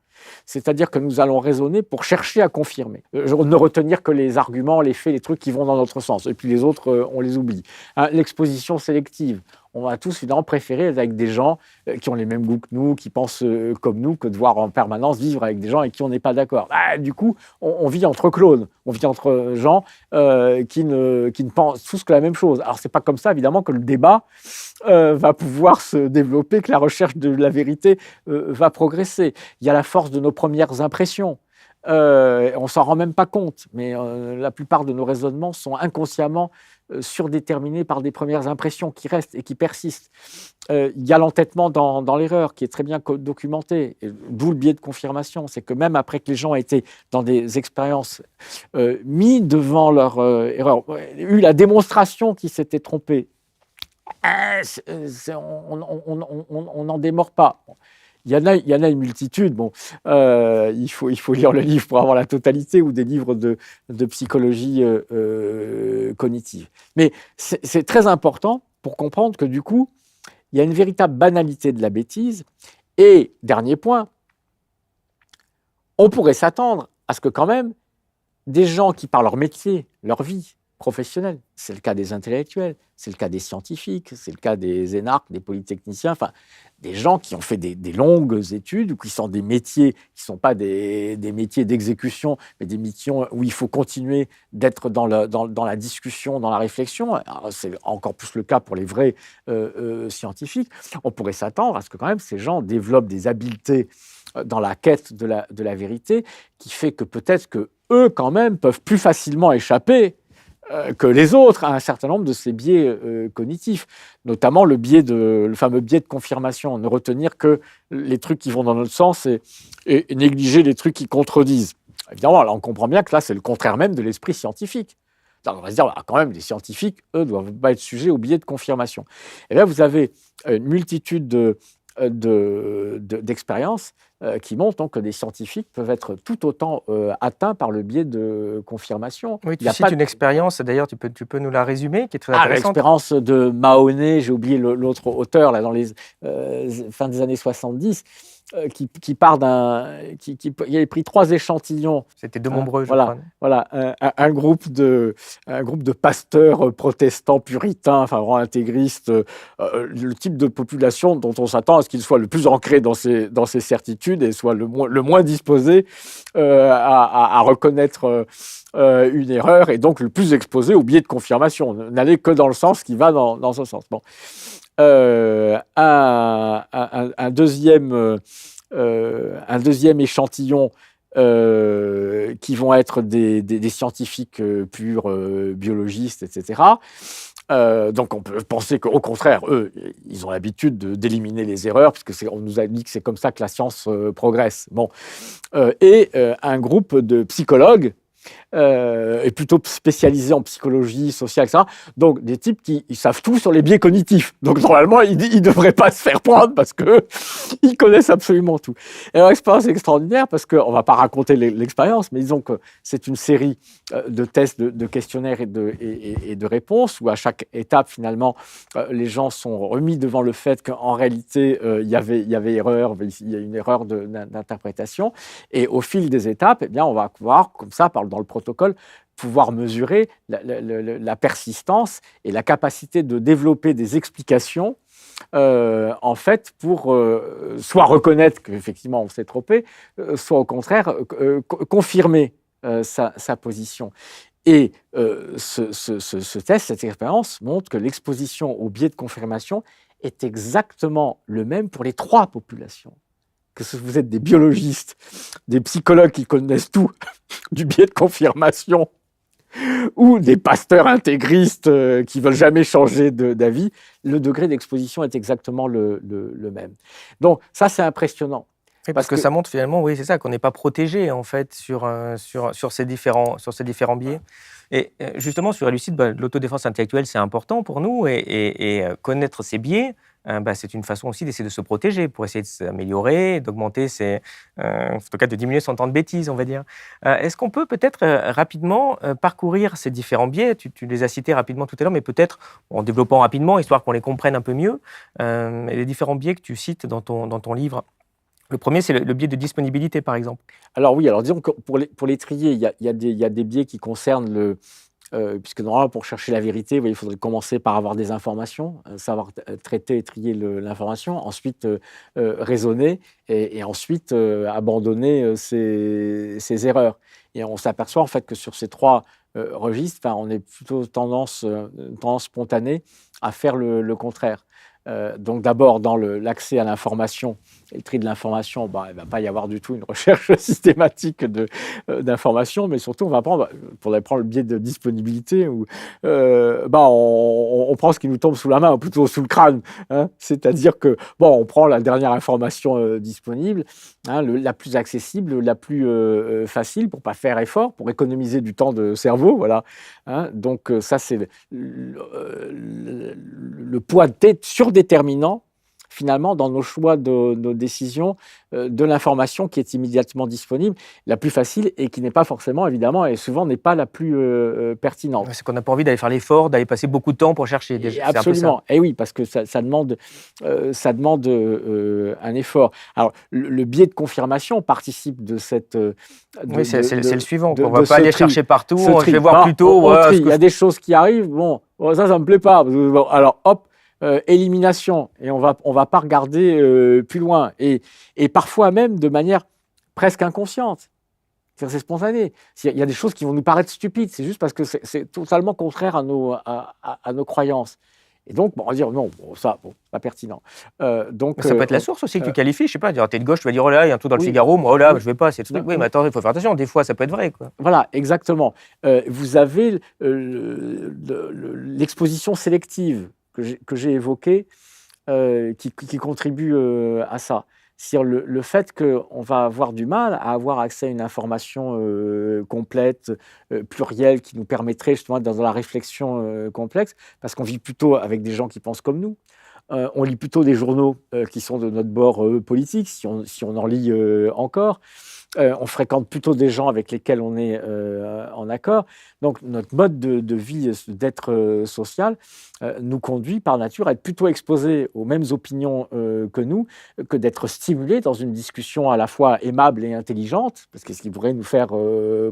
C'est-à-dire que nous allons raisonner pour chercher à confirmer, ne retenir que les arguments, les faits, les trucs qui vont dans notre sens, et puis les autres, on les oublie. L'exposition sélective, on va tous évidemment préférer être avec des gens qui ont les mêmes goûts que nous, qui pensent comme nous, que de voir en permanence vivre avec des gens avec qui on n'est pas d'accord. Du coup, on vit entre clones, on vit entre gens qui ne pensent tous que la même chose. Alors, c'est pas comme ça, évidemment, que le débat va pouvoir se développer, que la recherche de la vérité va progresser. Il y a la force de nos premières impressions. On s'en rend même pas compte, mais la plupart de nos raisonnements sont inconsciemment surdéterminés par des premières impressions qui restent et qui persistent. Il y a l'entêtement dans l'erreur qui est très bien documenté, d'où le biais de confirmation. C'est que même après que les gens aient été dans des expériences mis devant leur erreur, eu la démonstration qu'ils s'étaient trompés, on n'en démord pas. Il y en a une multitude. Bon, il faut lire le livre pour avoir la totalité ou des livres de psychologie cognitive. Mais c'est très important pour comprendre que du coup, il y a une véritable banalité de la bêtise. Et, dernier point, on pourrait s'attendre à ce que quand même des gens qui, par leur métier, leur vie professionnelle, c'est le cas des intellectuels, c'est le cas des scientifiques, c'est le cas des énarques, des polytechniciens, enfin, des gens qui ont fait des longues études ou qui sont des métiers qui ne sont pas des métiers d'exécution, mais des métiers où il faut continuer d'être dans la discussion, dans la réflexion. Alors, c'est encore plus le cas pour les vrais scientifiques. On pourrait s'attendre à ce que quand même ces gens développent des habiletés dans la quête de la vérité qui fait que peut-être que eux quand même peuvent plus facilement échapper que les autres à un certain nombre de ces biais cognitifs, notamment le fameux biais de confirmation, ne retenir que les trucs qui vont dans notre sens et négliger les trucs qui contredisent. Évidemment, là, on comprend bien que là, c'est le contraire même de l'esprit scientifique. Alors, on va se dire, quand même, les scientifiques, eux, ne doivent pas être sujets au biais de confirmation. Et là, vous avez une multitude d'expériences qui montrent donc que des scientifiques peuvent être tout autant atteints par le biais de confirmation. Oui, tu cites une expérience, d'ailleurs, tu peux nous la résumer, qui est très intéressante. L'expérience de Mahoney, j'ai oublié l'autre auteur, là, dans les fin des années 70, qui part il avait pris 3 échantillons. C'était de Monbreux, je crois. Voilà, un groupe de pasteurs protestants puritains, enfin vraiment intégristes, le type de population dont on s'attend à ce qu'il soit le plus ancré dans ses certitudes et soit le moins disposé à reconnaître une erreur et donc le plus exposé au biais de confirmation, n'aller que dans le sens qui va dans ce sens. Bon. Un deuxième échantillon qui vont être des scientifiques purs, biologistes, etc. Donc on peut penser qu'au contraire, eux, ils ont l'habitude d'éliminer les erreurs, puisque on nous a dit que c'est comme ça que la science progresse. Bon. Et un grouppe de psychologues est plutôt spécialisé en psychologie sociale, etc. Donc, des types qui savent tout sur les biais cognitifs. Donc, normalement, ils ne devraient pas se faire prendre parce qu'ils connaissent absolument tout. Et leur expérience est extraordinaire parce qu'on ne va pas raconter l'expérience, mais disons que c'est une série de tests, de questionnaires et de réponses où à chaque étape, finalement, les gens sont remis devant le fait qu'en réalité, il y avait erreur, il y a une erreur d'interprétation. Et au fil des étapes, eh bien, on va pouvoir, comme ça, dans le protocole, pouvoir mesurer la persistance et la capacité de développer des explications en fait pour soit reconnaître qu'effectivement on s'est trompé, soit au contraire confirmer sa position. Et ce test, cette expérience montre que l'exposition au biais de confirmation est exactement le même pour les 3 populations. Que vous êtes des biologistes, des psychologues qui connaissent tout du biais de confirmation, ou des pasteurs intégristes qui ne veulent jamais changer d'avis, le degré d'exposition est exactement le même. Donc ça, c'est impressionnant. Oui, parce Parce que que ça montre finalement, oui, c'est ça, qu'on n'est pas protégé en fait sur ces différents biais. Et justement, sur Elucide, l'autodéfense intellectuelle, c'est important pour nous connaître ces biais, c'est une façon aussi d'essayer de se protéger pour essayer de s'améliorer, d'augmenter en tout cas de diminuer son temps de bêtise, on va dire. Est-ce qu'on peut peut-être rapidement parcourir ces différents biais? Tu les as cités rapidement tout à l'heure, mais peut-être en développant rapidement, histoire qu'on les comprenne un peu mieux, les différents biais que tu cites dans ton livre. Le premier, c'est le biais de disponibilité, par exemple. Alors oui, alors disons que pour les trier, il y a des biais qui concernent puisque normalement pour chercher la vérité, il faudrait commencer par avoir des informations, savoir traiter et trier l'information, ensuite raisonner et ensuite abandonner ses erreurs. Et on s'aperçoit en fait que sur ces trois registres, on est plutôt tendance spontanée à faire le contraire. Donc d'abord dans l'accès à l'information et le tri de l'information, il ne va pas y avoir du tout une recherche systématique d'information, mais surtout on va prendre le biais de disponibilité où on prend ce qui nous tombe sous la main, ou plutôt sous le crâne, hein. C'est-à-dire que on prend la dernière information disponible, hein, la plus accessible, la plus facile pour pas faire effort, pour économiser du temps de cerveau, voilà, hein. Donc ça c'est le poids surdéterminant finalement dans nos choix de nos décisions de l'information qui est immédiatement disponible, la plus facile et qui n'est pas forcément évidemment et souvent n'est pas la plus pertinente. Ouais, c'est qu'on n'a pas envie d'aller faire l'effort, d'aller passer beaucoup de temps pour chercher. Et C'est un peu ça. absolument, et oui, parce que ça demande un effort. Alors le biais de confirmation participe de cette Oui, c'est le suivant. On ne de va pas ce aller tri. chercher partout. Ce Je tri. vais voir Non, plutôt. on trie. ce Il que y a je- des choses qui arrivent, ça me plaît pas. Bon, alors hop, élimination, et on va pas regarder plus loin, et parfois même de manière presque inconsciente. C'est spontané. Il y a des choses qui vont nous paraître stupides, c'est juste parce que c'est totalement contraire à nos croyances. Et donc, on va dire non, pas pertinent. Donc, Mais ça peut être la source aussi que tu qualifies. Je sais pas, tu es de gauche, tu vas dire oh là, il y a un trou dans le oui. Figaro, moi oh là, Oui. je vais pas, c'est le truc. Non, Oui, mais attends, il faut faire attention. Des fois, ça peut être vrai, quoi. voilà, exactement. Vous avez l'exposition sélective que j'ai évoquée qui contribue à ça. C'est-à-dire le fait qu'on va avoir du mal à avoir accès à une information complète, plurielle, qui nous permettrait justement d'être dans la réflexion complexe, parce qu'on vit plutôt avec des gens qui pensent comme nous. On lit plutôt des journaux qui sont de notre bord politique, si on en lit encore. On fréquente plutôt des gens avec lesquels on est en accord. Donc notre mode de vie, d'être social, nous conduit par nature à être plutôt exposés aux mêmes opinions que nous, que d'être stimulés dans une discussion à la fois aimable et intelligente, parce que ce qui pourrait nous faire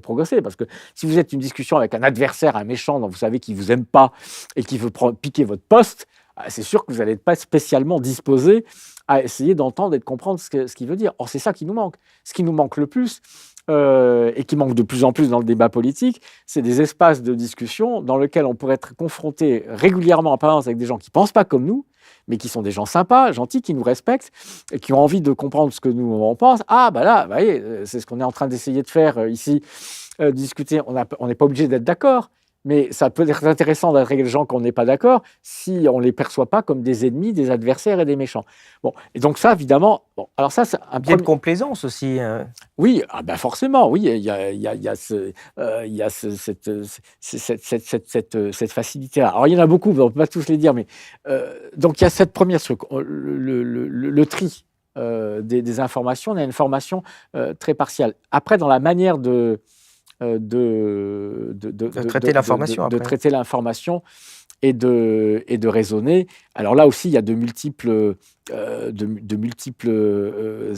progresser. Parce que si vous êtes une discussion avec un adversaire, un méchant, dont vous savez qu'il ne vous aime pas et qui veut piquer votre poste, c'est sûr que vous n'allez pas spécialement disposé à essayer d'entendre et de comprendre ce qu'il veut dire. Or, c'est ça qui nous manque. Ce qui nous manque le plus, et qui manque de plus en plus dans le débat politique, c'est des espaces de discussion dans lesquels on pourrait être confronté régulièrement en permanence avec des gens qui ne pensent pas comme nous, mais qui sont des gens sympas, gentils, qui nous respectent, et qui ont envie de comprendre ce que nous on pense. Ah, là, vous voyez, c'est ce qu'on est en train d'essayer de faire ici, discuter. On n'est pas obligé d'être d'accord. Mais ça peut être intéressant d'être avec des gens qu'on n'est pas d'accord si on ne les perçoit pas comme des ennemis, des adversaires et des méchants. Bon, et donc ça, évidemment, alors ça, c'est un biais de complaisance aussi. Oui, forcément, oui, il y a cette facilité-là. Alors, il y en a beaucoup, on ne peut pas tous les dire, mais donc il y a cette première truc, le tri des informations. On a une formation très partielle. Après, dans la manière de traiter l'information traiter l'information et de raisonner. Alors là aussi, il y a de multiples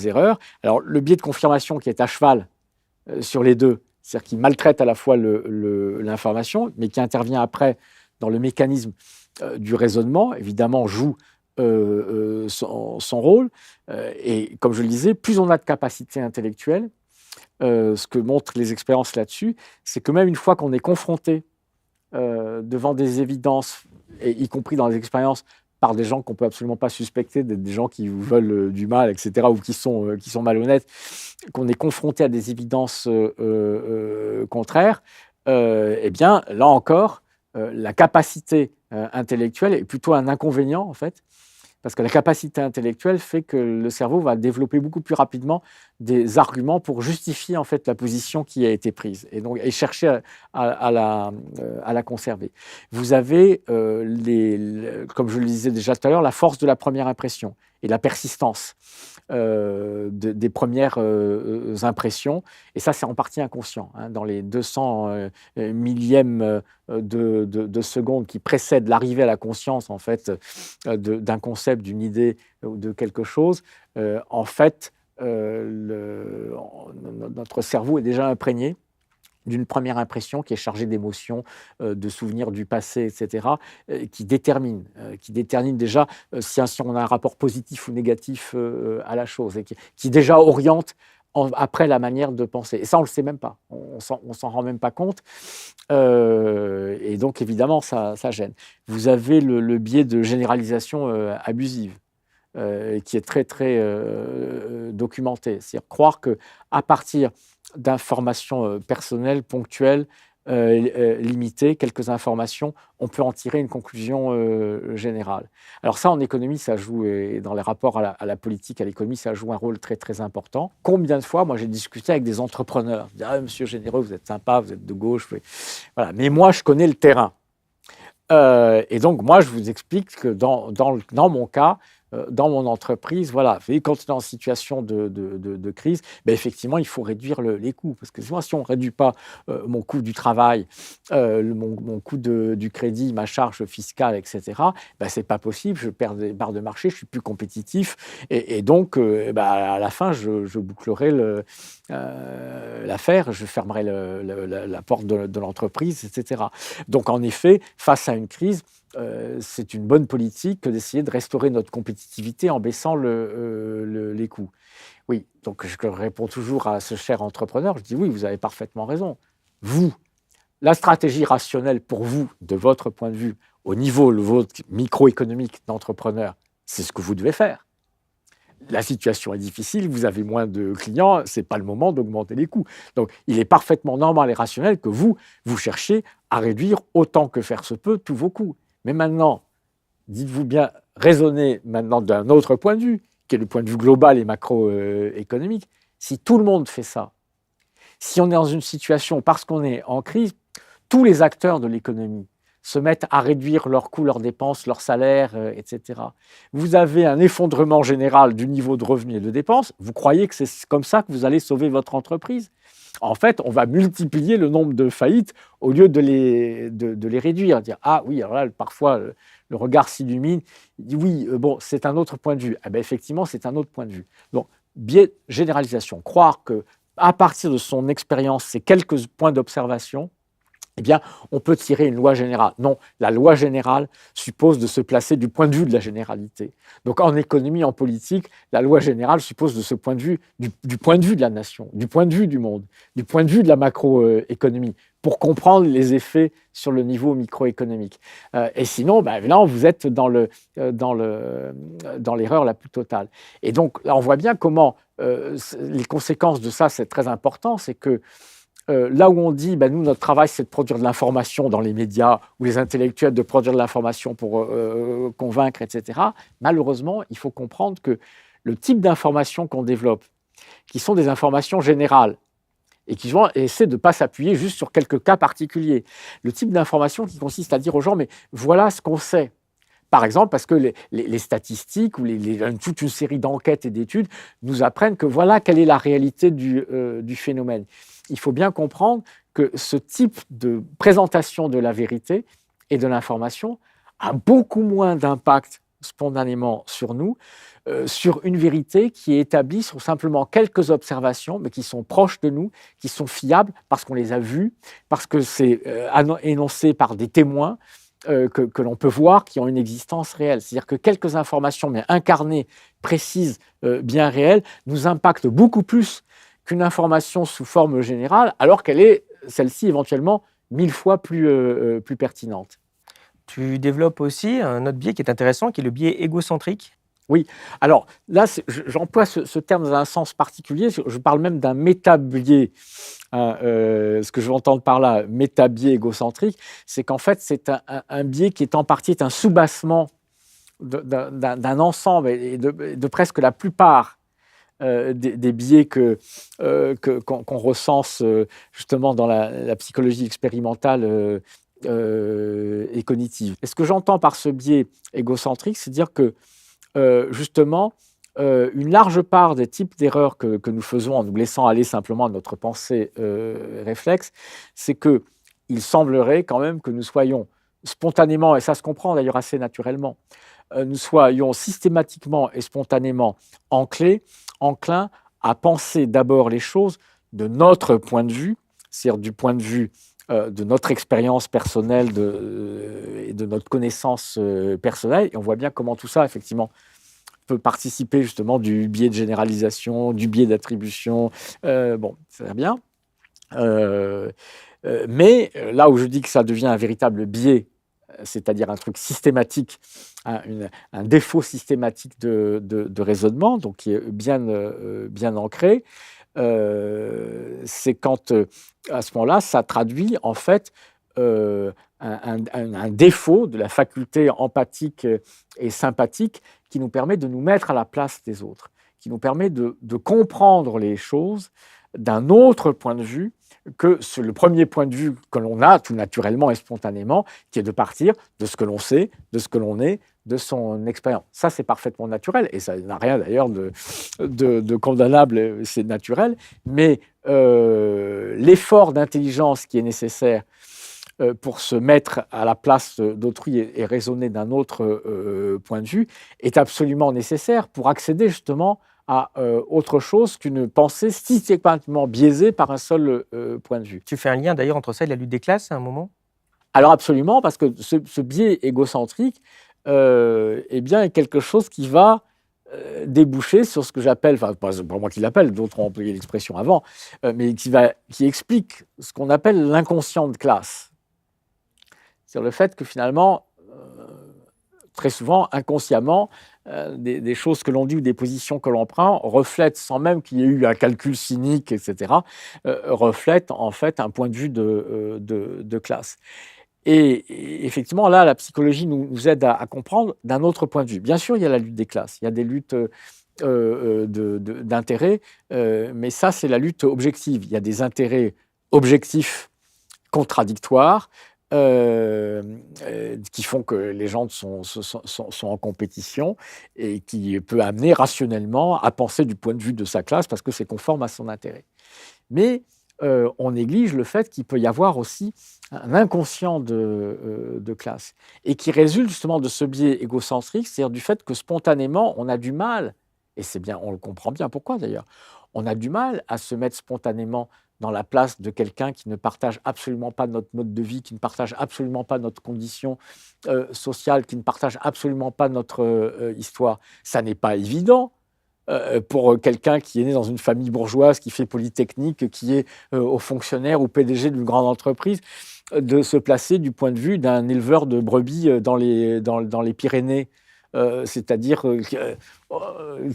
erreurs. Alors le biais de confirmation qui est à cheval sur les deux, c'est-à-dire qui maltraite à la fois l'information, mais qui intervient après dans le mécanisme du raisonnement, évidemment joue son rôle. Et comme je le disais, plus on a de capacité intellectuelle, ce que montrent les expériences là-dessus, c'est que même une fois qu'on est confronté devant des évidences, et y compris dans les expériences, par des gens qu'on ne peut absolument pas suspecter d'être des gens qui vous veulent du mal, etc., ou qui sont malhonnêtes, qu'on est confronté à des évidences contraires, eh bien, là encore, la capacité intellectuelle est plutôt un inconvénient, en fait, Parce que la capacité intellectuelle fait que le cerveau va développer beaucoup plus rapidement des arguments pour justifier en fait la position qui a été prise et chercher à la conserver. Vous avez, comme je le disais déjà tout à l'heure, la force de la première impression et la persistance des premières impressions. Et ça, c'est en partie inconscient. Dans les 200 millièmes de seconde qui précèdent l'arrivée à la conscience en fait, d'un concept, d'une idée ou de quelque chose, en fait, notre cerveau est déjà imprégné d'une première impression qui est chargée d'émotions, de souvenirs du passé, etc., qui détermine déjà si on a un rapport positif ou négatif à la chose, et qui déjà oriente après la manière de penser. Et ça, on ne le sait même pas, on s'en rend même pas compte, et donc évidemment, ça gêne. Vous avez le biais de généralisation abusive, qui est très, très documenté. C'est-à-dire croire qu'à partir d'informations personnelles, ponctuelles, limitées, quelques informations, on peut en tirer une conclusion générale. Alors ça, en économie, ça joue, et dans les rapports à la politique, à l'économie, ça joue un rôle très, très important. Combien de fois, moi, j'ai discuté avec des entrepreneurs, je dis, ah, monsieur Généreux, vous êtes sympa, vous êtes de gauche, voilà. Mais moi, je connais le terrain. Et donc, moi, je vous explique que dans mon cas, dans mon entreprise, voilà, et quand on est en situation de crise, ben effectivement, il faut réduire les coûts. Parce que si on ne réduit pas mon coût du travail, mon coût du crédit, ma charge fiscale, etc., ben, ce n'est pas possible. Je perds des parts de marché, je ne suis plus compétitif. Et donc, à la fin, je bouclerai l'affaire, je fermerai la porte de l'entreprise, etc. Donc, en effet, face à une crise, c'est une bonne politique que d'essayer de restaurer notre compétitivité en baissant les coûts. Oui, donc je réponds toujours à ce cher entrepreneur, je dis oui, vous avez parfaitement raison. Vous, la stratégie rationnelle pour vous, de votre point de vue, au niveau le vôtre microéconomique d'entrepreneur, c'est ce que vous devez faire. La situation est difficile, vous avez moins de clients, ce n'est pas le moment d'augmenter les coûts. Donc, il est parfaitement normal et rationnel que vous cherchiez à réduire autant que faire se peut tous vos coûts. Mais maintenant, dites-vous bien, raisonnez maintenant d'un autre point de vue, qui est le point de vue global et macroéconomique. Si tout le monde fait ça, si on est dans une situation, parce qu'on est en crise, tous les acteurs de l'économie se mettent à réduire leurs coûts, leurs dépenses, leurs salaires, etc. Vous avez un effondrement général du niveau de revenus et de dépenses. Vous croyez que c'est comme ça que vous allez sauver votre entreprise ? En fait, on va multiplier le nombre de faillites au lieu de les réduire. Dire, ah oui, alors là, parfois, le regard s'illumine. Il dit, oui, bon, c'est un autre point de vue. Eh bien, effectivement, c'est un autre point de vue. Donc, biais généralisation. Croire qu'à partir de son expérience, ces quelques points d'observation, eh bien, on peut tirer une loi générale. Non, la loi générale suppose de se placer du point de vue de la généralité. Donc, en économie, en politique, la loi générale suppose de ce point de vue, du point de vue de la nation, du point de vue du monde, du point de vue de la macroéconomie, pour comprendre les effets sur le niveau microéconomique. Et sinon, là, vous êtes dans l'erreur la plus totale. Et donc, là, on voit bien comment les conséquences de ça, c'est très important, c'est que là où on dit, nous, notre travail, c'est de produire de l'information dans les médias, ou les intellectuels de produire de l'information pour convaincre, etc., malheureusement, il faut comprendre que le type d'information qu'on développe, qui sont des informations générales, et qui vont essayer de ne pas s'appuyer juste sur quelques cas particuliers, le type d'information qui consiste à dire aux gens, mais voilà ce qu'on sait. Par exemple, parce que les statistiques ou toute une série d'enquêtes et d'études nous apprennent que voilà quelle est la réalité du phénomène. Il faut bien comprendre que ce type de présentation de la vérité et de l'information a beaucoup moins d'impact spontanément sur nous, sur une vérité qui est établie sur simplement quelques observations, mais qui sont proches de nous, qui sont fiables parce qu'on les a vues, parce que c'est énoncé par des témoins, que l'on peut voir, qui ont une existence réelle. C'est-à-dire que quelques informations, mais incarnées, précises, bien réelles, nous impactent beaucoup plus qu'une information sous forme générale, alors qu'elle est, celle-ci, éventuellement, 1000 fois plus pertinente. Tu développes aussi un autre biais qui est intéressant, qui est le biais égocentrique. Oui, alors là, j'emploie ce terme dans un sens particulier, je parle même d'un métabiais. Ce que je veux entendre par là, métabiais égocentrique, c'est qu'en fait, c'est un biais qui est en partie un soubassement d'un ensemble et de presque la plupart des biais qu'on recense justement dans la psychologie expérimentale et cognitive. Et ce que j'entends par ce biais égocentrique, c'est dire que justement, une large part des types d'erreurs que nous faisons en nous laissant aller simplement à notre pensée réflexe, c'est qu'il semblerait quand même que nous soyons spontanément, et ça se comprend d'ailleurs assez naturellement, nous soyons systématiquement et spontanément enclins à penser d'abord les choses de notre point de vue, c'est-à-dire du point de vue de notre expérience personnelle et de notre connaissance personnelle. Et on voit bien comment tout ça, effectivement, peut participer justement du biais de généralisation, du biais d'attribution. Bon, ça va bien. Mais là où je dis que ça devient un véritable biais, c'est-à-dire un truc systématique, un défaut systématique de raisonnement, donc qui est bien ancré, c'est quand, à ce moment-là, ça traduit en fait un défaut de la faculté empathique et sympathique qui nous permet de nous mettre à la place des autres, qui nous permet de comprendre les choses d'un autre point de vue que le premier point de vue que l'on a tout naturellement et spontanément, qui est de partir de ce que l'on sait, de ce que l'on est, de son expérience. Ça, c'est parfaitement naturel, et ça n'a rien d'ailleurs de condamnable, c'est naturel, mais l'effort d'intelligence qui est nécessaire pour se mettre à la place d'autrui et raisonner d'un autre point de vue est absolument nécessaire pour accéder justement à autre chose qu'une pensée systématiquement biaisée par un seul point de vue. Tu fais un lien d'ailleurs entre ça et la lutte des classes à un moment? Alors absolument, parce que ce biais égocentrique eh bien, est quelque chose qui va déboucher sur ce que j'appelle, enfin pas moi qui l'appelle, d'autres ont employé l'expression avant, mais qui explique ce qu'on appelle l'inconscient de classe. C'est le fait que finalement, très souvent, inconsciemment, des choses que l'on dit ou des positions que l'on prend reflètent, sans même qu'il y ait eu un calcul cynique, etc., reflètent en fait un point de vue de classe. Et effectivement, là, la psychologie nous aide à comprendre d'un autre point de vue. Bien sûr, il y a la lutte des classes, il y a des luttes d'intérêts, mais ça, c'est la lutte objective. Il y a des intérêts objectifs contradictoires qui font que les gens sont en compétition et qui peut amener rationnellement à penser du point de vue de sa classe parce que c'est conforme à son intérêt. Mais on néglige le fait qu'il peut y avoir aussi un inconscient de classe et qui résulte justement de ce biais égocentrique, c'est-à-dire du fait que spontanément, on a du mal, et c'est bien, on le comprend bien pourquoi d'ailleurs, on a du mal à se mettre spontanément dans la place de quelqu'un qui ne partage absolument pas notre mode de vie, qui ne partage absolument pas notre condition sociale, qui ne partage absolument pas notre histoire. Ça n'est pas évident pour quelqu'un qui est né dans une famille bourgeoise, qui fait Polytechnique, qui est haut fonctionnaire ou PDG d'une grande entreprise, de se placer du point de vue d'un éleveur de brebis dans les Pyrénées. C'est-à-dire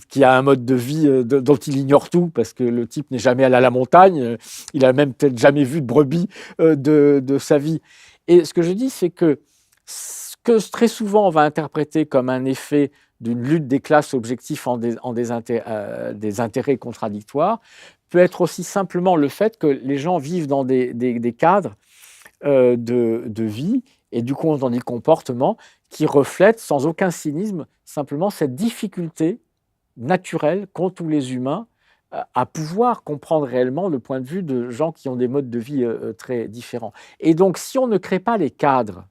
qui a un mode de vie dont il ignore tout, parce que le type n'est jamais allé à la montagne, il a même peut-être jamais vu de brebis de sa vie. Et ce que je dis, c'est que ce que très souvent on va interpréter comme un effet d'une lutte des classes objectifs en des intérêts contradictoires peut être aussi simplement le fait que les gens vivent dans des cadres de vie et du coup dans des comportements qui reflètent sans aucun cynisme simplement cette difficulté naturelle qu'ont tous les humains à pouvoir comprendre réellement le point de vue de gens qui ont des modes de vie très différents. Et donc, si on ne crée pas les cadres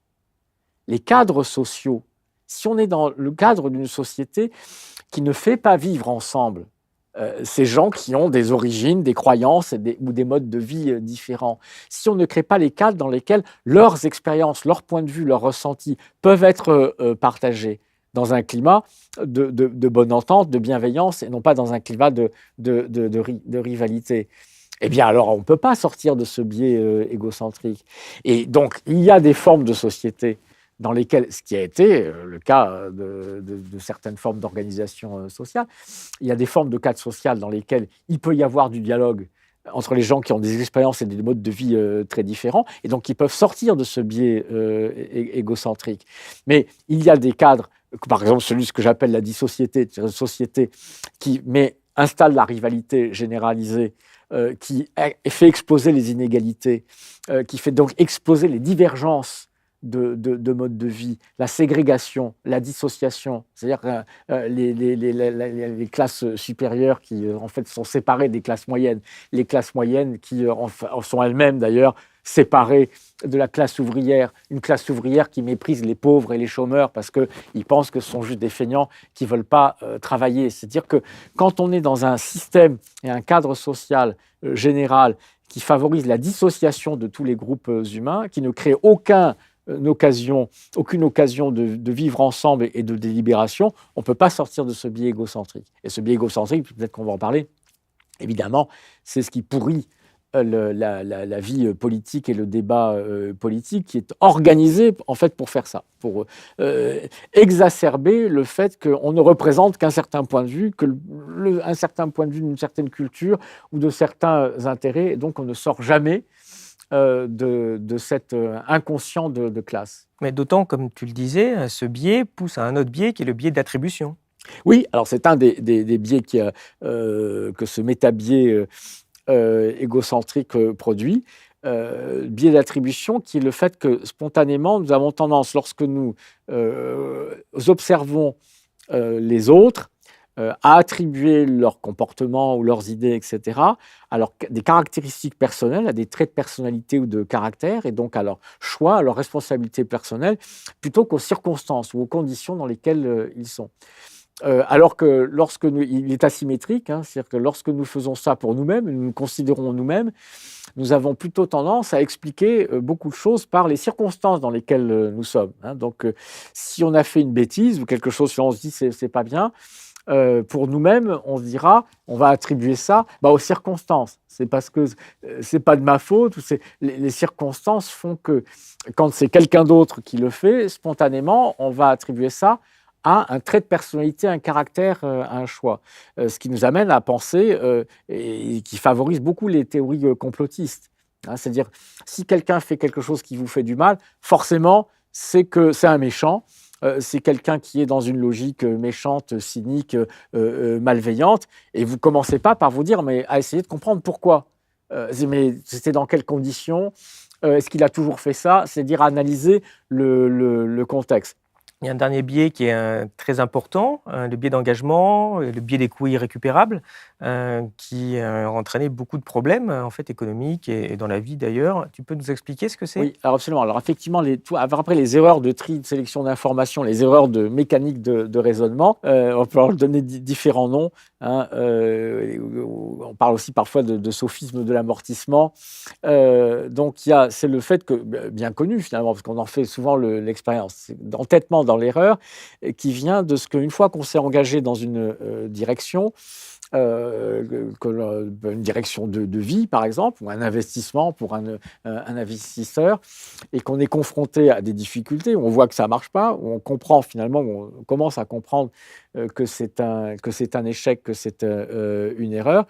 sociaux, si on est dans le cadre d'une société qui ne fait pas vivre ensemble ces gens qui ont des origines, des croyances ou des modes de vie différents. Si on ne crée pas les cadres dans lesquels leurs expériences, leurs points de vue, leurs ressentis peuvent être partagés dans un climat de bonne entente, de bienveillance, et non pas dans un climat de rivalité, eh bien alors on ne peut pas sortir de ce biais égocentrique. Et donc il y a des formes de société dans lesquelles, ce qui a été le cas de certaines formes d'organisation sociale, il y a des formes de cadre social dans lesquelles il peut y avoir du dialogue entre les gens qui ont des expériences et des modes de vie très différents, et donc ils peuvent sortir de ce biais égocentrique. Mais il y a des cadres, par exemple celui ce que j'appelle la dissociété, c'est-à-dire une société qui installe la rivalité généralisée, qui fait exploser les inégalités, qui fait donc exploser les divergences de mode de vie, la ségrégation, la dissociation, c'est-à-dire les classes supérieures qui en fait sont séparées des classes moyennes, les classes moyennes qui sont elles-mêmes d'ailleurs séparées de la classe ouvrière, une classe ouvrière qui méprise les pauvres et les chômeurs parce qu'ils pensent que ce sont juste des feignants qui ne veulent pas travailler. C'est-à-dire que quand on est dans un système et un cadre social général qui favorise la dissociation de tous les groupes humains, qui ne crée aucune occasion de vivre ensemble et de délibération, on ne peut pas sortir de ce biais égocentrique. Et ce biais égocentrique, peut-être qu'on va en parler, évidemment, c'est ce qui pourrit la vie politique et le débat politique, qui est organisé en fait pour faire ça, pour exacerber le fait qu'on ne représente qu'un certain point de vue, un certain point de vue d'une certaine culture ou de certains intérêts, et donc on ne sort jamais de cet inconscient de classe. Mais d'autant, comme tu le disais, ce biais pousse à un autre biais qui est le biais d'attribution. Oui, alors c'est un des biais que ce métabiais égocentrique produit. Biais d'attribution qui est le fait que spontanément, nous avons tendance, lorsque nous observons les autres, à attribuer leur comportement ou leurs idées, etc., à des caractéristiques personnelles, à des traits de personnalité ou de caractère, et donc à leur choix, à leur responsabilité personnelle, plutôt qu'aux circonstances ou aux conditions dans lesquelles ils sont. Alors que il est asymétrique, hein, c'est-à-dire que lorsque nous faisons ça pour nous-mêmes, nous nous considérons nous-mêmes, nous avons plutôt tendance à expliquer beaucoup de choses par les circonstances dans lesquelles nous sommes. Hein. Donc, si on a fait une bêtise ou quelque chose, si on se dit c'est pas bien, pour nous-mêmes, on se dira, on va attribuer ça aux circonstances. C'est parce que c'est pas de ma faute, ou les circonstances font que quand c'est quelqu'un d'autre qui le fait, spontanément, on va attribuer ça à un trait de personnalité, un caractère, un choix. Ce qui nous amène à penser, et qui favorise beaucoup les théories complotistes. Hein, c'est-à-dire, si quelqu'un fait quelque chose qui vous fait du mal, forcément, c'est que c'est un méchant. C'est quelqu'un qui est dans une logique méchante, cynique, malveillante, et vous ne commencez pas par vous dire, mais à essayer de comprendre pourquoi. Mais c'était dans quelles conditions? Est-ce qu'il a toujours fait ça? C'est-à-dire analyser le contexte. Il y a un dernier biais qui est très important, le biais d'engagement, le biais des coûts irrécupérables, qui a entraîné beaucoup de problèmes en fait, économiques et dans la vie d'ailleurs. Tu peux nous expliquer ce que c'est? Oui, alors absolument. Alors effectivement, après les erreurs de tri, de sélection d'informations, les erreurs de mécanique de raisonnement, on peut leur donner différents noms. Hein, on parle aussi parfois de sophisme de l'amortissement. Donc c'est le fait que, bien connu finalement, parce qu'on en fait souvent l'expérience, c'est d'entêtement dans l'erreur, qui vient de ce qu'une fois qu'on s'est engagé dans une direction, une direction de vie, par exemple, ou un investissement pour un investisseur, et qu'on est confronté à des difficultés, où on voit que ça ne marche pas, où on comprend finalement, où on commence à comprendre que c'est un échec, que c'est une erreur,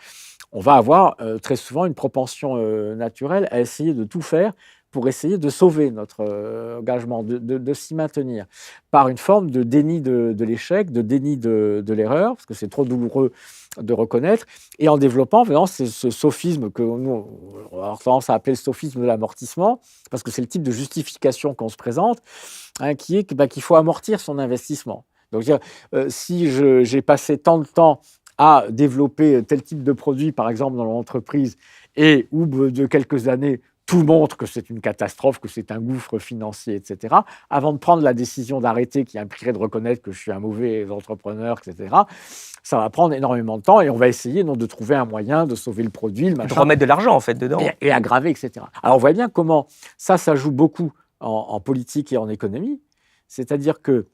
on va avoir très souvent une propension naturelle à essayer de tout faire pour essayer de sauver notre engagement, de s'y maintenir, par une forme de déni de l'échec, de déni de l'erreur, parce que c'est trop douloureux de reconnaître, et en développant vraiment ce sophisme que nous, on a tendance à appeler le sophisme de l'amortissement, parce que c'est le type de justification qu'on se présente, hein, qui est qu'il faut amortir son investissement. Donc, si j'ai passé tant de temps à développer tel type de produit, par exemple, dans l'entreprise, et au bout de quelques années, tout montre que c'est une catastrophe, que c'est un gouffre financier, etc., avant de prendre la décision d'arrêter, qui impliquerait de reconnaître que je suis un mauvais entrepreneur, etc., ça va prendre énormément de temps et on va essayer de trouver un moyen de sauver le produit, le machin. De remettre de l'argent, en fait, dedans. Et aggraver, etc. Alors, on voit bien comment ça joue beaucoup en politique et en économie. C'est-à-dire que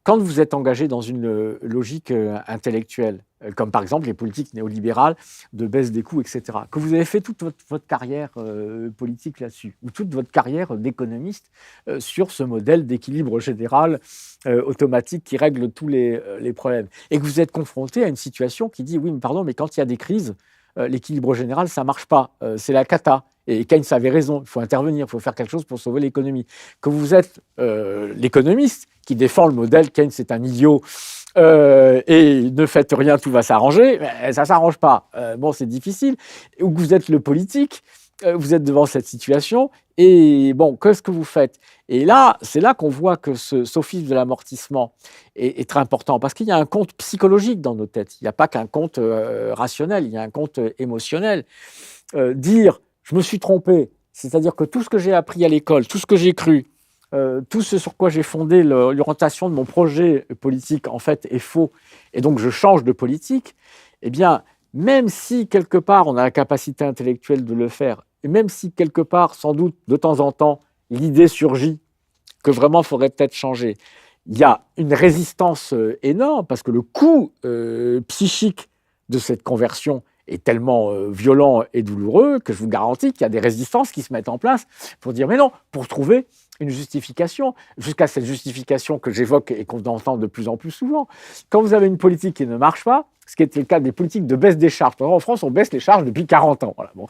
quand vous êtes engagé dans une logique intellectuelle, comme par exemple les politiques néolibérales de baisse des coûts, etc., que vous avez fait toute votre carrière politique là-dessus, ou toute votre carrière d'économiste sur ce modèle d'équilibre général automatique qui règle tous les problèmes, et que vous êtes confronté à une situation qui dit, oui, mais pardon, mais quand il y a des crises, l'équilibre général, ça ne marche pas, c'est la cata. Et Keynes avait raison, il faut intervenir, il faut faire quelque chose pour sauver l'économie. Que vous êtes l'économiste qui défend le modèle Keynes est un idiot et ne faites rien, tout va s'arranger, ça ne s'arrange pas. Bon, c'est difficile. Ou que vous êtes le politique, vous êtes devant cette situation et bon, qu'est-ce que vous faites? Et là, c'est là qu'on voit que ce sophisme de l'amortissement est très important parce qu'il y a un compte psychologique dans nos têtes. Il n'y a pas qu'un compte rationnel, il y a un compte émotionnel. Dire je me suis trompé, c'est-à-dire que tout ce que j'ai appris à l'école, tout ce que j'ai cru, tout ce sur quoi j'ai fondé l'orientation de mon projet politique, en fait, est faux, et donc je change de politique, eh bien, même si quelque part on a la capacité intellectuelle de le faire, et même si quelque part, sans doute, de temps en temps, l'idée surgit que vraiment il faudrait peut-être changer, il y a une résistance énorme, parce que le coût psychique de cette conversion est tellement violent et douloureux que je vous garantis qu'il y a des résistances qui se mettent en place pour dire mais non, pour trouver une justification, jusqu'à cette justification que j'évoque et qu'on entend de plus en plus souvent. Quand vous avez une politique qui ne marche pas, ce qui était le cas des politiques de baisse des charges. En France, on baisse les charges depuis 40 ans. Voilà, bon.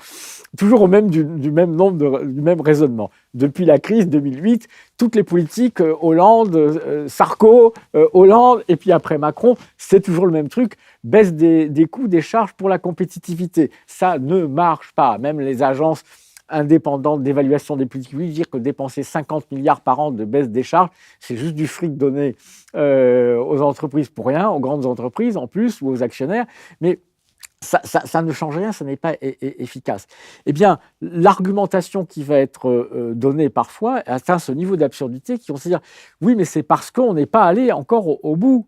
Toujours du même nombre, du même raisonnement. Depuis la crise 2008, toutes les politiques, Hollande, Sarko, Hollande, et puis après Macron, c'est toujours le même truc, baisse des coûts, des charges pour la compétitivité. Ça ne marche pas. Même les agences indépendante d'évaluation des politiques publiques, dire que dépenser 50 milliards par an de baisse des charges, c'est juste du fric donné aux entreprises pour rien, aux grandes entreprises en plus, ou aux actionnaires, mais ça ne change rien, ça n'est pas efficace. Eh bien, l'argumentation qui va être donnée parfois atteint ce niveau d'absurdité qui consiste à dire « oui, mais c'est parce qu'on n'est pas allé encore au bout ».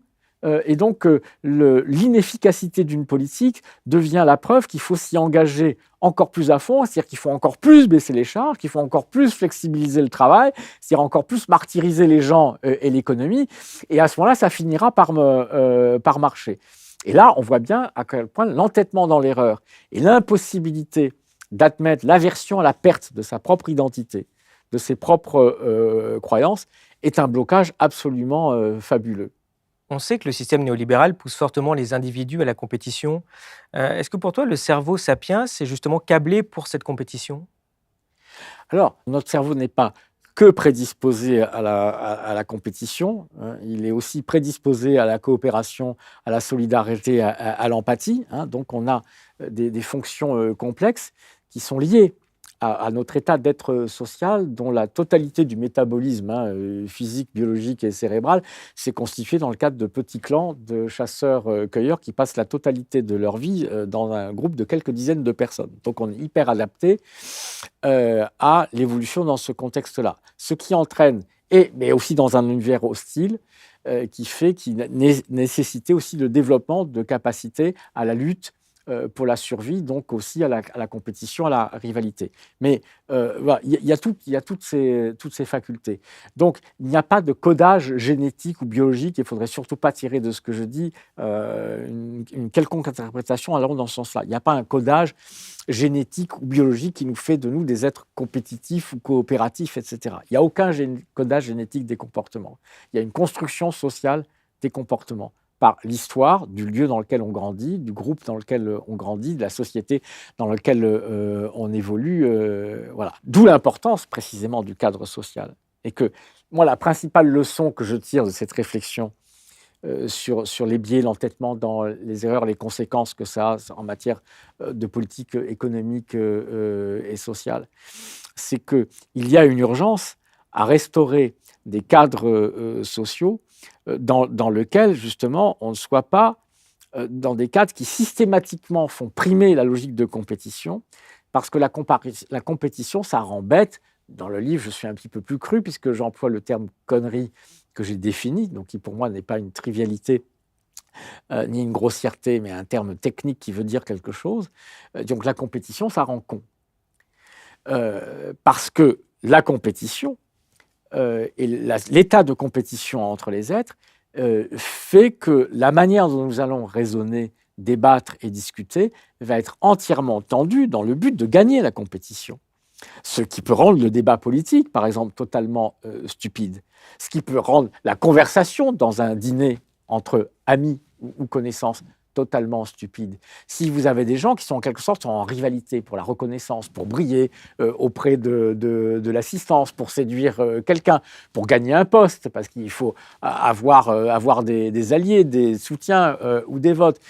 Et donc, l'inefficacité d'une politique devient la preuve qu'il faut s'y engager encore plus à fond, c'est-à-dire qu'il faut encore plus baisser les charges, qu'il faut encore plus flexibiliser le travail, c'est-à-dire encore plus martyriser les gens et l'économie. Et à ce moment-là, ça finira par marcher. Et là, on voit bien à quel point l'entêtement dans l'erreur et l'impossibilité d'admettre l'aversion à la perte de sa propre identité, de ses propres croyances, est un blocage absolument fabuleux. On sait que le système néolibéral pousse fortement les individus à la compétition. Est-ce que pour toi, le cerveau sapiens est justement câblé pour cette compétition? Alors, notre cerveau n'est pas que prédisposé à la compétition, hein, il est aussi prédisposé à la coopération, à la solidarité, à l'empathie. Hein, donc, on a des fonctions complexes qui sont liées à notre état d'être social, dont la totalité du métabolisme physique, biologique et cérébral s'est constituée dans le cadre de petits clans de chasseurs-cueilleurs qui passent la totalité de leur vie dans un groupe de quelques dizaines de personnes. Donc on est hyper adapté à l'évolution dans ce contexte-là. Ce qui entraîne, mais aussi dans un univers hostile, qui nécessitait aussi le développement de capacités à la lutte pour la survie, donc aussi à la compétition, à la rivalité. Mais voilà, il y a toutes ces facultés. Donc, il n'y a pas de codage génétique ou biologique. Il ne faudrait surtout pas tirer de ce que je dis une quelconque interprétation allant dans ce sens-là. Il n'y a pas un codage génétique ou biologique qui nous fait de nous des êtres compétitifs ou coopératifs, etc. Il n'y a aucun codage génétique des comportements. Il y a une construction sociale des comportements par l'histoire du lieu dans lequel on grandit, du groupe dans lequel on grandit, de la société dans laquelle on évolue. Voilà. D'où l'importance précisément du cadre social. Et que moi, la principale leçon que je tire de cette réflexion sur les biais, l'entêtement dans les erreurs, les conséquences que ça a en matière de politique économique et sociale, c'est qu'il y a une urgence à restaurer des cadres sociaux dans lequel, justement, on ne soit pas dans des cadres qui systématiquement font primer la logique de compétition, parce que la compétition, ça rend bête. Dans le livre, je suis un petit peu plus cru, puisque j'emploie le terme « connerie » que j'ai défini, donc qui pour moi n'est pas une trivialité ni une grossièreté, mais un terme technique qui veut dire quelque chose. Donc la compétition, ça rend con. Parce que la compétition, et l'état de compétition entre les êtres fait que la manière dont nous allons raisonner, débattre et discuter va être entièrement tendue dans le but de gagner la compétition. Ce qui peut rendre le débat politique, par exemple, totalement stupide. Ce qui peut rendre la conversation dans un dîner entre amis ou connaissances totalement stupide. Si vous avez des gens qui sont en quelque sorte en rivalité pour la reconnaissance, pour briller auprès de l'assistance, pour séduire quelqu'un, pour gagner un poste, parce qu'il faut avoir des alliés, des soutiens ou des votes.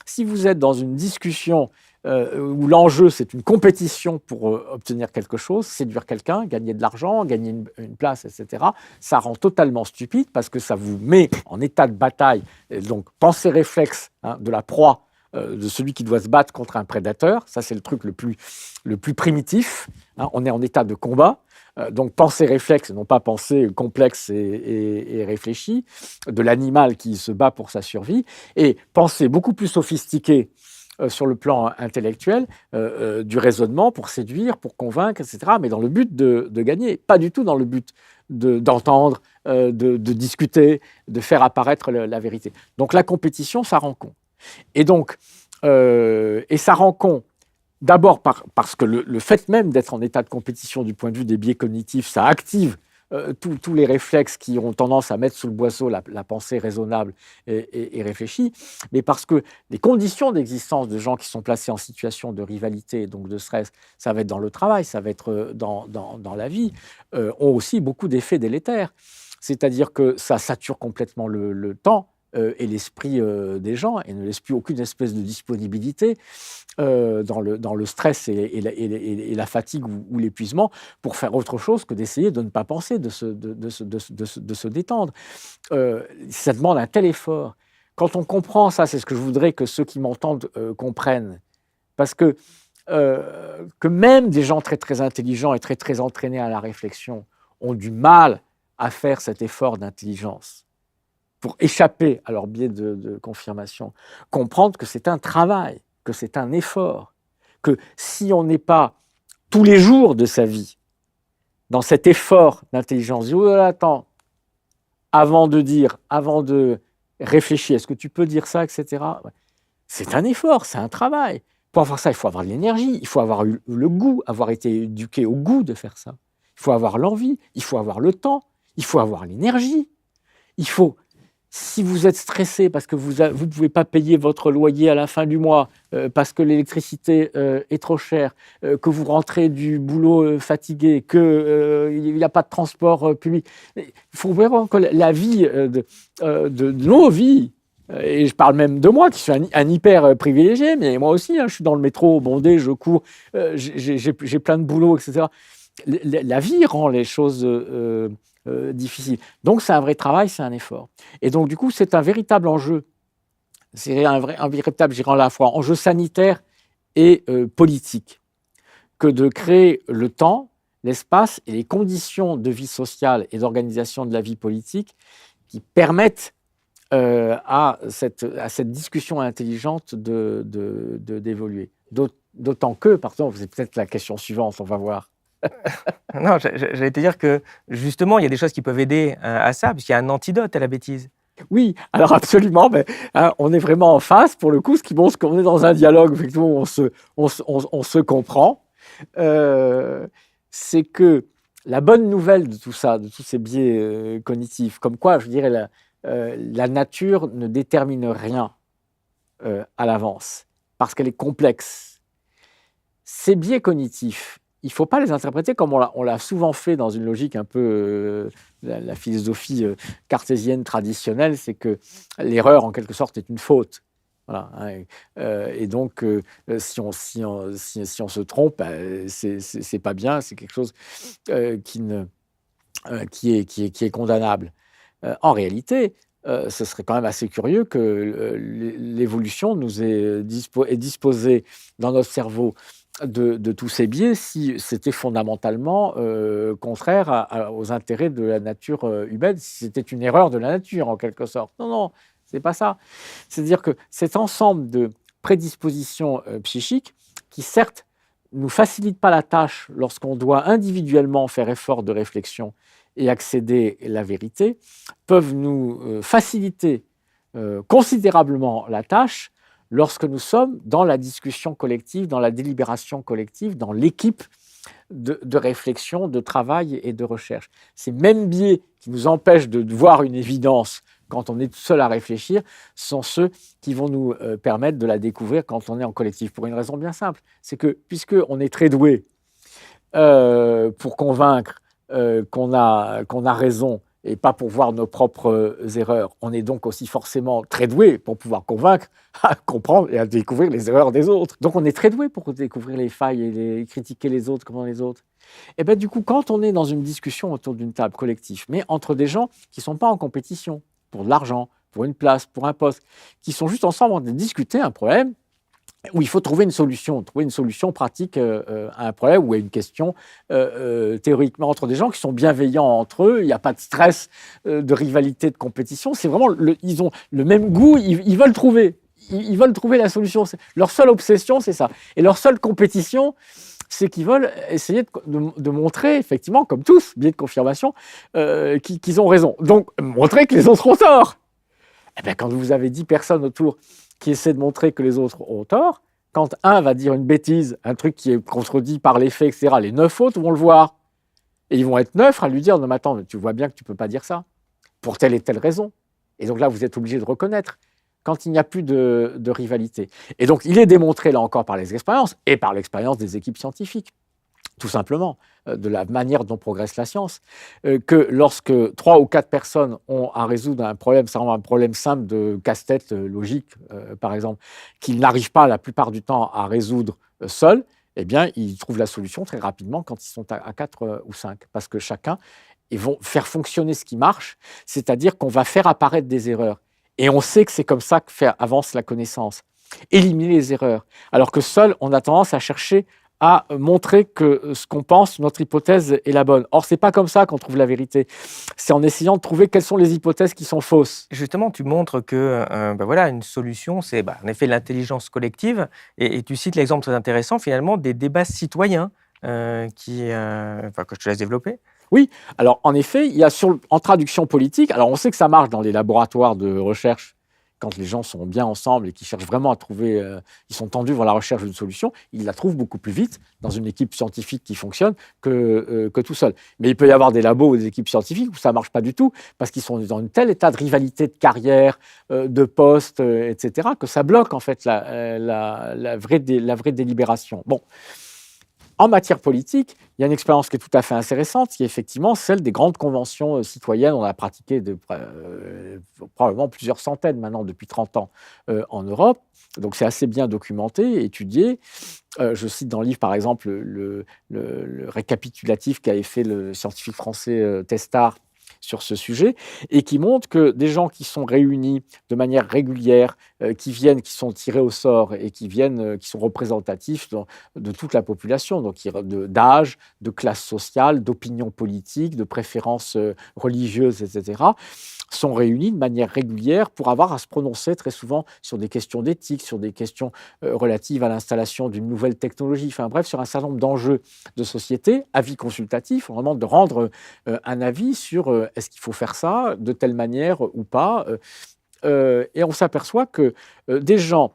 Si vous êtes dans une discussion où l'enjeu, c'est une compétition pour obtenir quelque chose, séduire quelqu'un, gagner de l'argent, gagner une place, etc., ça rend totalement stupide parce que ça vous met en état de bataille. Et donc, pensée réflexe de la proie, de celui qui doit se battre contre un prédateur, ça c'est le truc le plus primitif. On est en état de combat. Donc, pensée réflexe, non pas pensée complexe et réfléchie, de l'animal qui se bat pour sa survie, et pensée beaucoup plus sophistiquée sur le plan intellectuel, du raisonnement pour séduire, pour convaincre, etc., mais dans le but de gagner, pas du tout dans le but d'entendre, de discuter, de faire apparaître la vérité. Donc, la compétition, ça rend con. Et donc, ça rend con. D'abord parce que le fait même d'être en état de compétition du point de vue des biais cognitifs, ça active tous les réflexes qui ont tendance à mettre sous le boisseau la pensée raisonnable et réfléchie, mais parce que les conditions d'existence de gens qui sont placés en situation de rivalité, donc de stress, ça va être dans le travail, ça va être dans la vie, ont aussi beaucoup d'effets délétères. C'est-à-dire que ça sature complètement le temps et l'esprit des gens et ne laisse plus aucune espèce de disponibilité dans le stress et la fatigue ou l'épuisement pour faire autre chose que d'essayer de ne pas penser, de se détendre. Ça demande un tel effort. Quand on comprend ça, c'est ce que je voudrais que ceux qui m'entendent comprennent. Parce que même des gens très très intelligents et très très entraînés à la réflexion ont du mal à faire cet effort d'intelligence pour échapper à leur biais de confirmation, comprendre que c'est un travail, que c'est un effort, que si on n'est pas tous les jours de sa vie dans cet effort d'intelligence, attends, avant de réfléchir, est-ce que tu peux dire ça, etc. C'est un effort, c'est un travail. Pour avoir ça, il faut avoir de l'énergie, il faut avoir eu le goût, avoir été éduqué au goût de faire ça. Il faut avoir l'envie, il faut avoir le temps, il faut avoir l'énergie. Il faut... Si vous êtes stressé parce que vous ne pouvez pas payer votre loyer à la fin du mois, parce que l'électricité est trop chère, que vous rentrez du boulot fatigué, qu'il n'y a pas de transport public, il faut vraiment que la vie de nos vies, et je parle même de moi qui suis un hyper privilégié, mais moi aussi, je suis dans le métro bondé, je cours, j'ai plein de boulot, etc. La vie rend les choses... difficile. Donc, c'est un vrai travail, c'est un effort. Et donc, du coup, c'est un véritable enjeu. C'est un véritable, je dirais, à la fois enjeu sanitaire et politique, que de créer le temps, l'espace et les conditions de vie sociale et d'organisation de la vie politique qui permettent à cette discussion intelligente d'évoluer. D'autant que, pardon, c'est peut-être la question suivante, on va voir. Non, j'allais te dire que justement, il y a des choses qui peuvent aider à ça, puisqu'il y a un antidote à la bêtise. Oui, alors absolument, mais, on est vraiment en face, pour le coup, ce qui montre qu'on est dans un dialogue, effectivement, où on se comprend. C'est que la bonne nouvelle de tout ça, de tous ces biais cognitifs, comme quoi, je dirais, la nature ne détermine rien à l'avance, parce qu'elle est complexe. Ces biais cognitifs, il ne faut pas les interpréter comme on l'a souvent fait dans une logique un peu la philosophie cartésienne traditionnelle, c'est que l'erreur, en quelque sorte, est une faute. Voilà, et donc, si on se trompe, c'est pas bien, c'est quelque chose qui est condamnable. En réalité, ce serait quand même assez curieux que l'évolution nous ait disposé dans notre cerveau de tous ces biais si c'était fondamentalement contraire aux intérêts de la nature humaine, si c'était une erreur de la nature en quelque sorte. Non, c'est pas ça. C'est-à-dire que cet ensemble de prédispositions psychiques qui certes nous facilitent pas la tâche lorsqu'on doit individuellement faire effort de réflexion et accéder à la vérité, peuvent nous faciliter considérablement la tâche lorsque nous sommes dans la discussion collective, dans la délibération collective, dans l'équipe de réflexion, de travail et de recherche. Ces mêmes biais qui nous empêchent de voir une évidence quand on est tout seul à réfléchir, sont ceux qui vont nous permettre de la découvrir quand on est en collectif. Pour une raison bien simple, c'est que puisqu'on est très doué pour convaincre qu'on a raison et pas pour voir nos propres erreurs, on est donc aussi forcément très doué pour pouvoir convaincre, à comprendre et à découvrir les erreurs des autres. Donc on est très doué pour découvrir les failles et critiquer les autres comme les autres. Et bien du coup, quand on est dans une discussion autour d'une table collective, mais entre des gens qui ne sont pas en compétition pour de l'argent, pour une place, pour un poste, qui sont juste ensemble en train de discuter un problème, où il faut trouver une solution pratique à un problème ou à une question théoriquement entre des gens qui sont bienveillants entre eux, il n'y a pas de stress, de rivalité, de compétition, c'est vraiment, ils ont le même goût, ils veulent trouver, ils veulent trouver la solution. Leur seule obsession, c'est ça. Et leur seule compétition, c'est qu'ils veulent essayer de montrer, effectivement, comme tous, biais de confirmation, qu'ils ont raison. Donc, montrer que les autres ont tort. Eh bien, quand vous avez 10 personnes autour qui essaient de montrer que les autres ont tort, quand un va dire une bêtise, un truc qui est contredit par les faits, etc., les 9 autres vont le voir. Et ils vont être 9 à lui dire « Non, mais attends, tu vois bien que tu ne peux pas dire ça, pour telle et telle raison. » Et donc là, vous êtes obligé de reconnaître quand il n'y a plus de rivalité. Et donc, il est démontré, là encore, par les expériences et par l'expérience des équipes scientifiques, tout simplement, de la manière dont progresse la science, que lorsque 3 ou 4 personnes ont à résoudre un problème, c'est un problème simple de casse-tête logique, par exemple, qu'ils n'arrivent pas la plupart du temps à résoudre seuls, eh bien, ils trouvent la solution très rapidement quand ils sont à 4 ou 5, parce que chacun, ils vont faire fonctionner ce qui marche, c'est-à-dire qu'on va faire apparaître des erreurs. Et on sait que c'est comme ça que avance la connaissance. Éliminer les erreurs. Alors que seul, on a tendance à chercher à montrer que ce qu'on pense, notre hypothèse est la bonne. Or, ce n'est pas comme ça qu'on trouve la vérité. C'est en essayant de trouver quelles sont les hypothèses qui sont fausses. Justement, tu montres que voilà, une solution, c'est en effet l'intelligence collective. Et tu cites l'exemple très intéressant, finalement, des débats citoyens que je te laisse développer. Oui, alors en effet, il y a en traduction politique, alors on sait que ça marche dans les laboratoires de recherche, quand les gens sont bien ensemble et qu'ils cherchent vraiment à trouver, ils sont tendus vers la recherche d'une solution, ils la trouvent beaucoup plus vite dans une équipe scientifique qui fonctionne que tout seul. Mais il peut y avoir des labos ou des équipes scientifiques où ça ne marche pas du tout, parce qu'ils sont dans un tel état de rivalité de carrière, de poste, etc., que ça bloque en fait la vraie délibération. Bon. En matière politique, il y a une expérience qui est tout à fait intéressante, qui est effectivement celle des grandes conventions citoyennes. On a pratiqué probablement plusieurs centaines maintenant, depuis 30 ans en Europe. Donc c'est assez bien documenté, étudié. Je cite dans le livre, par exemple, le récapitulatif qu'avait fait le scientifique français Testard sur ce sujet, et qui montre que des gens qui sont réunis de manière régulière, qui sont tirés au sort et qui sont représentatifs de toute la population, donc d'âge, de classe sociale, d'opinion politique, de préférences religieuses, etc., sont réunis de manière régulière pour avoir à se prononcer très souvent sur des questions d'éthique, sur des questions relatives à l'installation d'une nouvelle technologie, enfin bref, sur un certain nombre d'enjeux de société, avis consultatif, vraiment de rendre un avis sur est-ce qu'il faut faire ça de telle manière ou pas. Et on s'aperçoit que des gens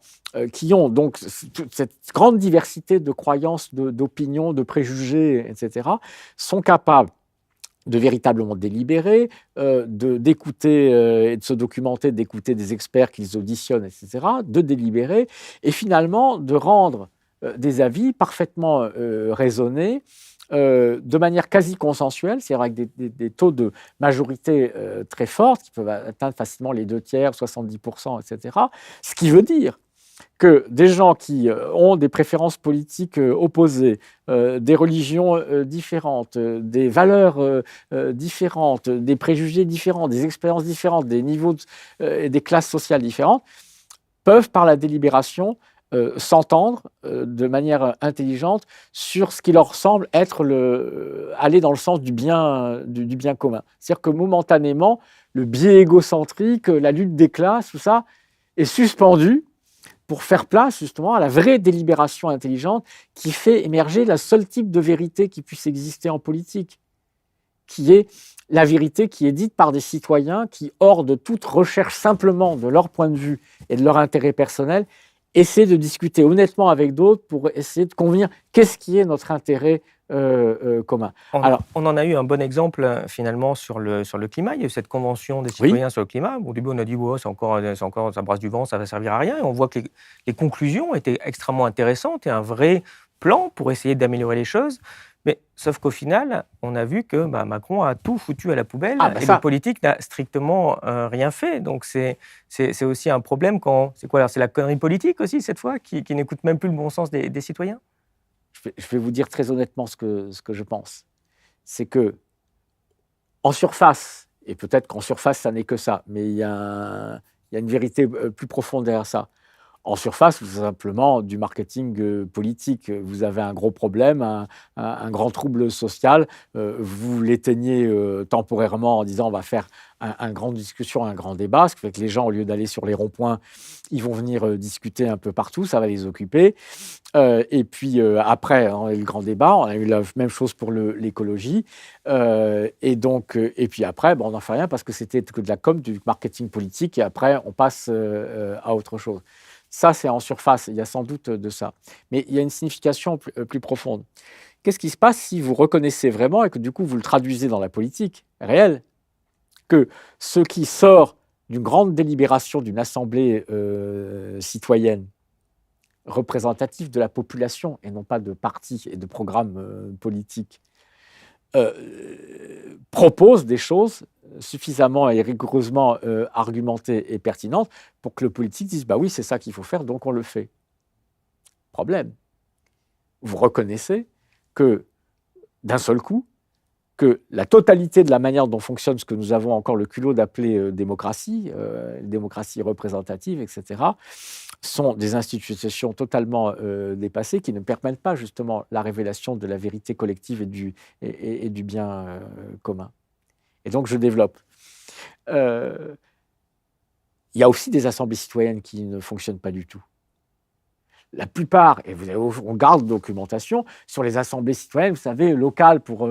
qui ont donc toute cette grande diversité de croyances, d'opinions, de préjugés, etc., sont capables de véritablement délibérer, d'écouter et de se documenter, d'écouter des experts qu'ils auditionnent, etc., de délibérer, et finalement de rendre des avis parfaitement raisonnés, de manière quasi consensuelle, c'est-à-dire avec des taux de majorité très forts, qui peuvent atteindre facilement les 2/3, 70%, etc., ce qui veut dire que des gens qui ont des préférences politiques opposées, des religions différentes, des valeurs différentes, des préjugés différents, des expériences différentes, des niveaux et des classes sociales différentes, peuvent par la délibération s'entendre de manière intelligente sur ce qui leur semble être aller dans le sens du bien commun. C'est-à-dire que momentanément, le biais égocentrique, la lutte des classes, tout ça, est suspendu pour faire place justement à la vraie délibération intelligente qui fait émerger le seul type de vérité qui puisse exister en politique, qui est la vérité qui est dite par des citoyens qui, hors de toute recherche simplement de leur point de vue et de leur intérêt personnel, essayer de discuter honnêtement avec d'autres pour essayer de convenir qu'est-ce qui est notre intérêt commun. Alors, On en a eu un bon exemple finalement sur le climat. Il y a eu cette convention des oui, citoyens sur le climat. Au début, on a dit ouais, c'est encore, ça brasse du vent, ça va servir à rien. Et on voit que les conclusions étaient extrêmement intéressantes et un vrai plan pour essayer d'améliorer les choses. Mais sauf qu'au final, on a vu que Macron a tout foutu à la poubelle ah ben et le ça, politique n'a strictement rien fait. Donc c'est aussi un problème quand c'est quoi alors, c'est la connerie politique aussi cette fois qui n'écoute même plus le bon sens des citoyens. je vais vous dire très honnêtement ce que je pense. C'est que en surface, et peut-être qu'en surface, ça n'est que ça, mais il y a une vérité plus profonde derrière ça. En surface, c'est simplement du marketing politique. Vous avez un gros problème, un grand trouble social, vous l'éteignez temporairement en disant on va faire une grande discussion, un grand débat, ce qui fait que les gens, au lieu d'aller sur les ronds-points, ils vont venir discuter un peu partout, ça va les occuper. Et puis après, on a eu le grand débat, on a eu la même chose pour l'écologie. Et puis après, on n'en fait rien parce que c'était que de la com, du marketing politique, et après, on passe à autre chose. Ça, c'est en surface, il y a sans doute de ça. Mais il y a une signification plus profonde. Qu'est-ce qui se passe si vous reconnaissez vraiment et que du coup, vous le traduisez dans la politique réelle, que ce qui sort d'une grande délibération d'une assemblée citoyenne, représentatif de la population et non pas de partis et de programmes politiques, propose des choses suffisamment et rigoureusement argumentées et pertinentes pour que le politique dise bah oui, c'est ça qu'il faut faire, donc on le fait. Problème. Vous reconnaissez que d'un seul coup, que la totalité de la manière dont fonctionne ce que nous avons encore le culot d'appeler démocratie représentative, etc., sont des institutions totalement dépassées qui ne permettent pas justement la révélation de la vérité collective et du bien commun. Et donc je développe. Il y a aussi des assemblées citoyennes qui ne fonctionnent pas du tout. La plupart, et on garde documentation, sur les assemblées citoyennes, vous savez, locales, pour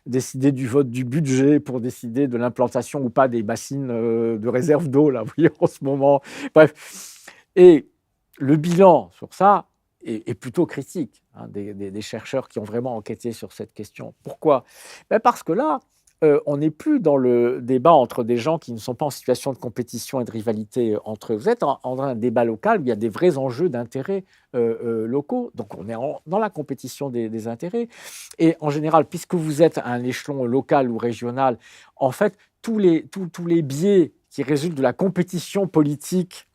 décider du vote du budget, pour décider de l'implantation ou pas des bassines de réserve d'eau, là, vous voyez, en ce moment. Bref. Et le bilan sur ça est plutôt critique, hein, des chercheurs qui ont vraiment enquêté sur cette question. Pourquoi ? Parce que là, on n'est plus dans le débat entre des gens qui ne sont pas en situation de compétition et de rivalité entre eux. Vous êtes dans un débat local où il y a des vrais enjeux d'intérêts locaux. Donc on est dans la compétition des intérêts. Et en général, puisque vous êtes à un échelon local ou régional, en fait, tous les biais qui résultent de la compétition politique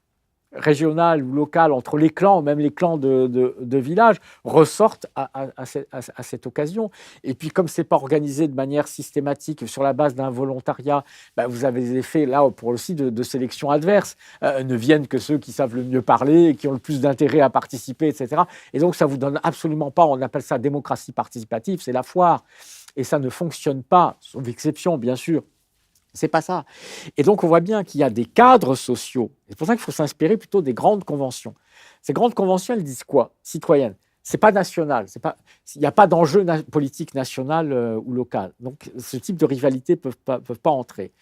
régionale ou locale entre les clans, même les clans de village, ressortent à cette occasion. Et puis, comme ce n'est pas organisé de manière systématique sur la base d'un volontariat, vous avez des effets, là, pour aussi de sélection adverse. Ne viennent que ceux qui savent le mieux parler et qui ont le plus d'intérêt à participer, etc. Et donc, ça ne vous donne absolument pas, on appelle ça démocratie participative, c'est la foire. Et ça ne fonctionne pas, sauf exception, bien sûr. C'est pas ça. Et donc, on voit bien qu'il y a des cadres sociaux. C'est pour ça qu'il faut s'inspirer plutôt des grandes conventions. Ces grandes conventions, elles disent quoi ? Citoyennes. C'est pas national. Il n'y a pas d'enjeu politique national ou local. Donc, ce type de rivalité peuvent pas entrer.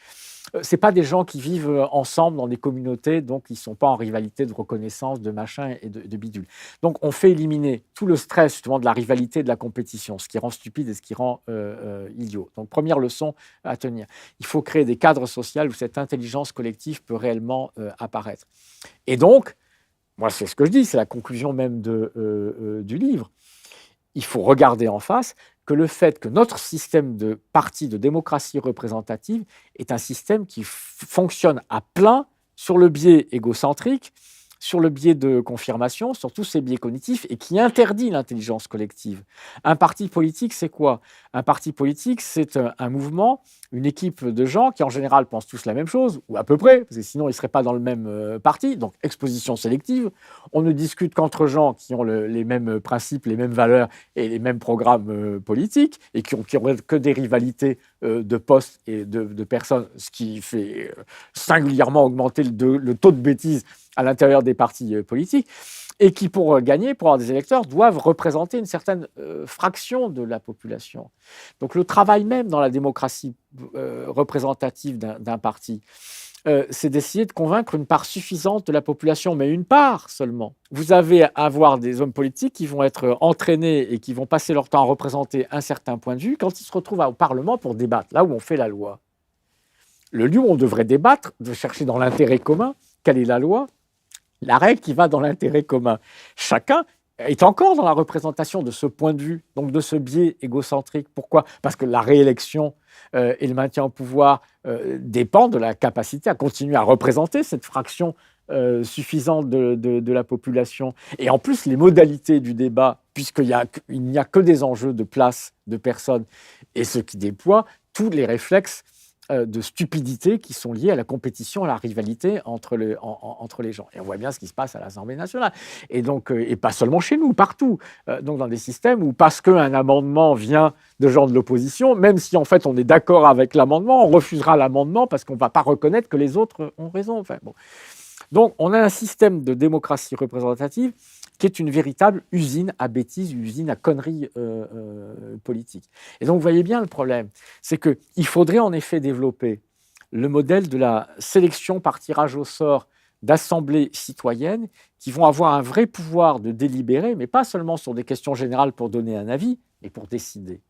C'est pas des gens qui vivent ensemble dans des communautés, donc ils sont pas en rivalité de reconnaissance, de machin et de bidule. Donc, on fait éliminer tout le stress justement de la rivalité, de la compétition, ce qui rend stupide et ce qui rend idiot. Donc, première leçon à tenir. Il faut créer des cadres sociaux où cette intelligence collective peut réellement apparaître. Et donc, moi, c'est ce que je dis, c'est la conclusion même du livre. Il faut regarder en face que le fait que notre système de parti de démocratie représentative est un système qui fonctionne à plein sur le biais égocentrique, sur le biais de confirmation, sur tous ces biais cognitifs et qui interdit l'intelligence collective. Un parti politique, c'est quoi ? Un parti politique, c'est un mouvement, une équipe de gens qui en général pensent tous la même chose, ou à peu près, parce que sinon ils ne seraient pas dans le même parti, donc exposition sélective. On ne discute qu'entre gens qui ont les mêmes principes, les mêmes valeurs et les mêmes programmes politiques, et qui ont que des rivalités de postes et de personnes, ce qui fait singulièrement augmenter le taux de bêtises à l'intérieur des partis politiques, et qui, pour gagner, pour avoir des électeurs, doivent représenter une certaine fraction de la population. Donc le travail même dans la démocratie représentative d'un parti, c'est d'essayer de convaincre une part suffisante de la population, mais une part seulement. Vous avez à avoir des hommes politiques qui vont être entraînés et qui vont passer leur temps à représenter un certain point de vue quand ils se retrouvent au Parlement pour débattre, là où on fait la loi. Le lieu où on devrait débattre, de chercher dans l'intérêt commun, quelle est la loi, la règle qui va dans l'intérêt commun. Chacun est encore dans la représentation de ce point de vue, donc de ce biais égocentrique. Pourquoi ? Parce que la réélection et le maintien au pouvoir dépendent de la capacité à continuer à représenter cette fraction suffisante de la population. Et en plus, les modalités du débat, puisqu'il n'y a que des enjeux de place, de personnes, et ce qui déploie tous les réflexes de stupidité qui sont liés à la compétition, à la rivalité entre les gens. Et on voit bien ce qui se passe à l'Assemblée nationale. Et donc, et pas seulement chez nous, partout. Donc dans des systèmes où, parce qu'un amendement vient de gens de l'opposition, même si en fait on est d'accord avec l'amendement, on refusera l'amendement parce qu'on ne va pas reconnaître que les autres ont raison. Enfin, bon. Donc on a un système de démocratie représentative qui est une véritable usine à bêtises, une usine à conneries politiques. Et donc vous voyez bien le problème, c'est qu'il faudrait en effet développer le modèle de la sélection par tirage au sort d'assemblées citoyennes qui vont avoir un vrai pouvoir de délibérer, mais pas seulement sur des questions générales pour donner un avis, mais pour décider.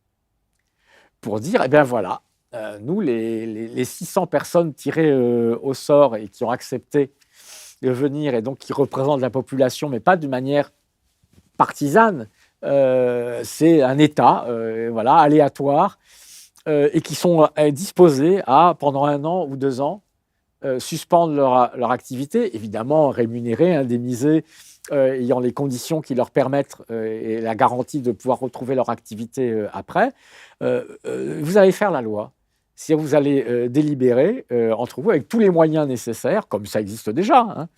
Pour dire, eh bien voilà, nous, les 600 personnes tirées au sort et qui ont accepté de venir et donc qui représentent la population, mais pas d'une manière partisane, c'est un État voilà, aléatoire et qui sont disposés à, pendant 1 an ou 2 ans, suspendre leur activité, évidemment rémunérés, indemnisés, ayant les conditions qui leur permettent et la garantie de pouvoir retrouver leur activité après. Vous allez faire la loi. Si vous allez délibérer entre vous avec tous les moyens nécessaires, comme ça existe déjà, hein,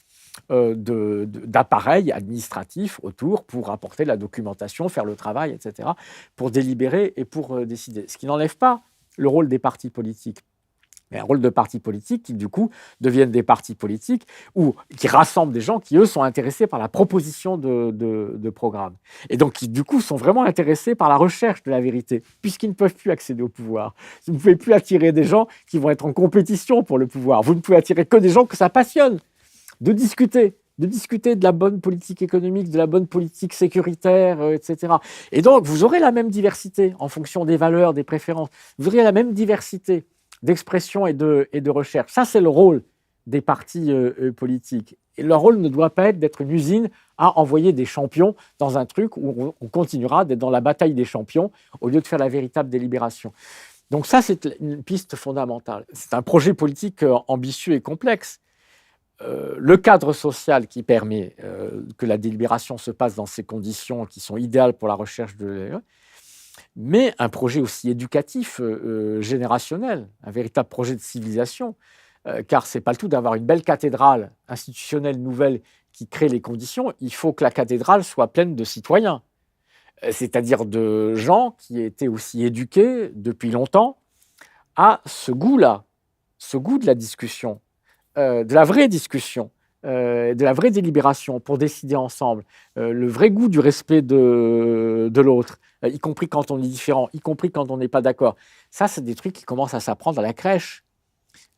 d'appareils administratifs autour pour apporter la documentation, faire le travail, etc., pour délibérer et pour décider. Ce qui n'enlève pas le rôle des partis politiques. Mais un rôle de partis politiques qui, du coup, deviennent des partis politiques ou qui rassemblent des gens qui, eux, sont intéressés par la proposition de programmes. Et donc, qui, du coup, sont vraiment intéressés par la recherche de la vérité, puisqu'ils ne peuvent plus accéder au pouvoir. Vous ne pouvez plus attirer des gens qui vont être en compétition pour le pouvoir. Vous ne pouvez attirer que des gens que ça passionne de discuter de la bonne politique économique, de la bonne politique sécuritaire, etc. Et donc, vous aurez la même diversité en fonction des valeurs, des préférences. Vous aurez la même diversité d'expression et de recherche. Ça, c'est le rôle des partis politiques. Et leur rôle ne doit pas être d'être une usine à envoyer des champions dans un truc où on continuera d'être dans la bataille des champions au lieu de faire la véritable délibération. Donc ça, c'est une piste fondamentale. C'est un projet politique ambitieux et complexe. Le cadre social qui permet que la délibération se passe dans ces conditions qui sont idéales pour la recherche mais un projet aussi éducatif, générationnel, un véritable projet de civilisation, car ce n'est pas le tout d'avoir une belle cathédrale institutionnelle nouvelle qui crée les conditions, il faut que la cathédrale soit pleine de citoyens, c'est-à-dire de gens qui étaient aussi éduqués depuis longtemps à ce goût-là, ce goût de la discussion, de la vraie discussion, de la vraie délibération pour décider ensemble, le vrai goût du respect de l'autre, y compris quand on est différent, y compris quand on n'est pas d'accord. Ça, c'est des trucs qui commencent à s'apprendre à la crèche,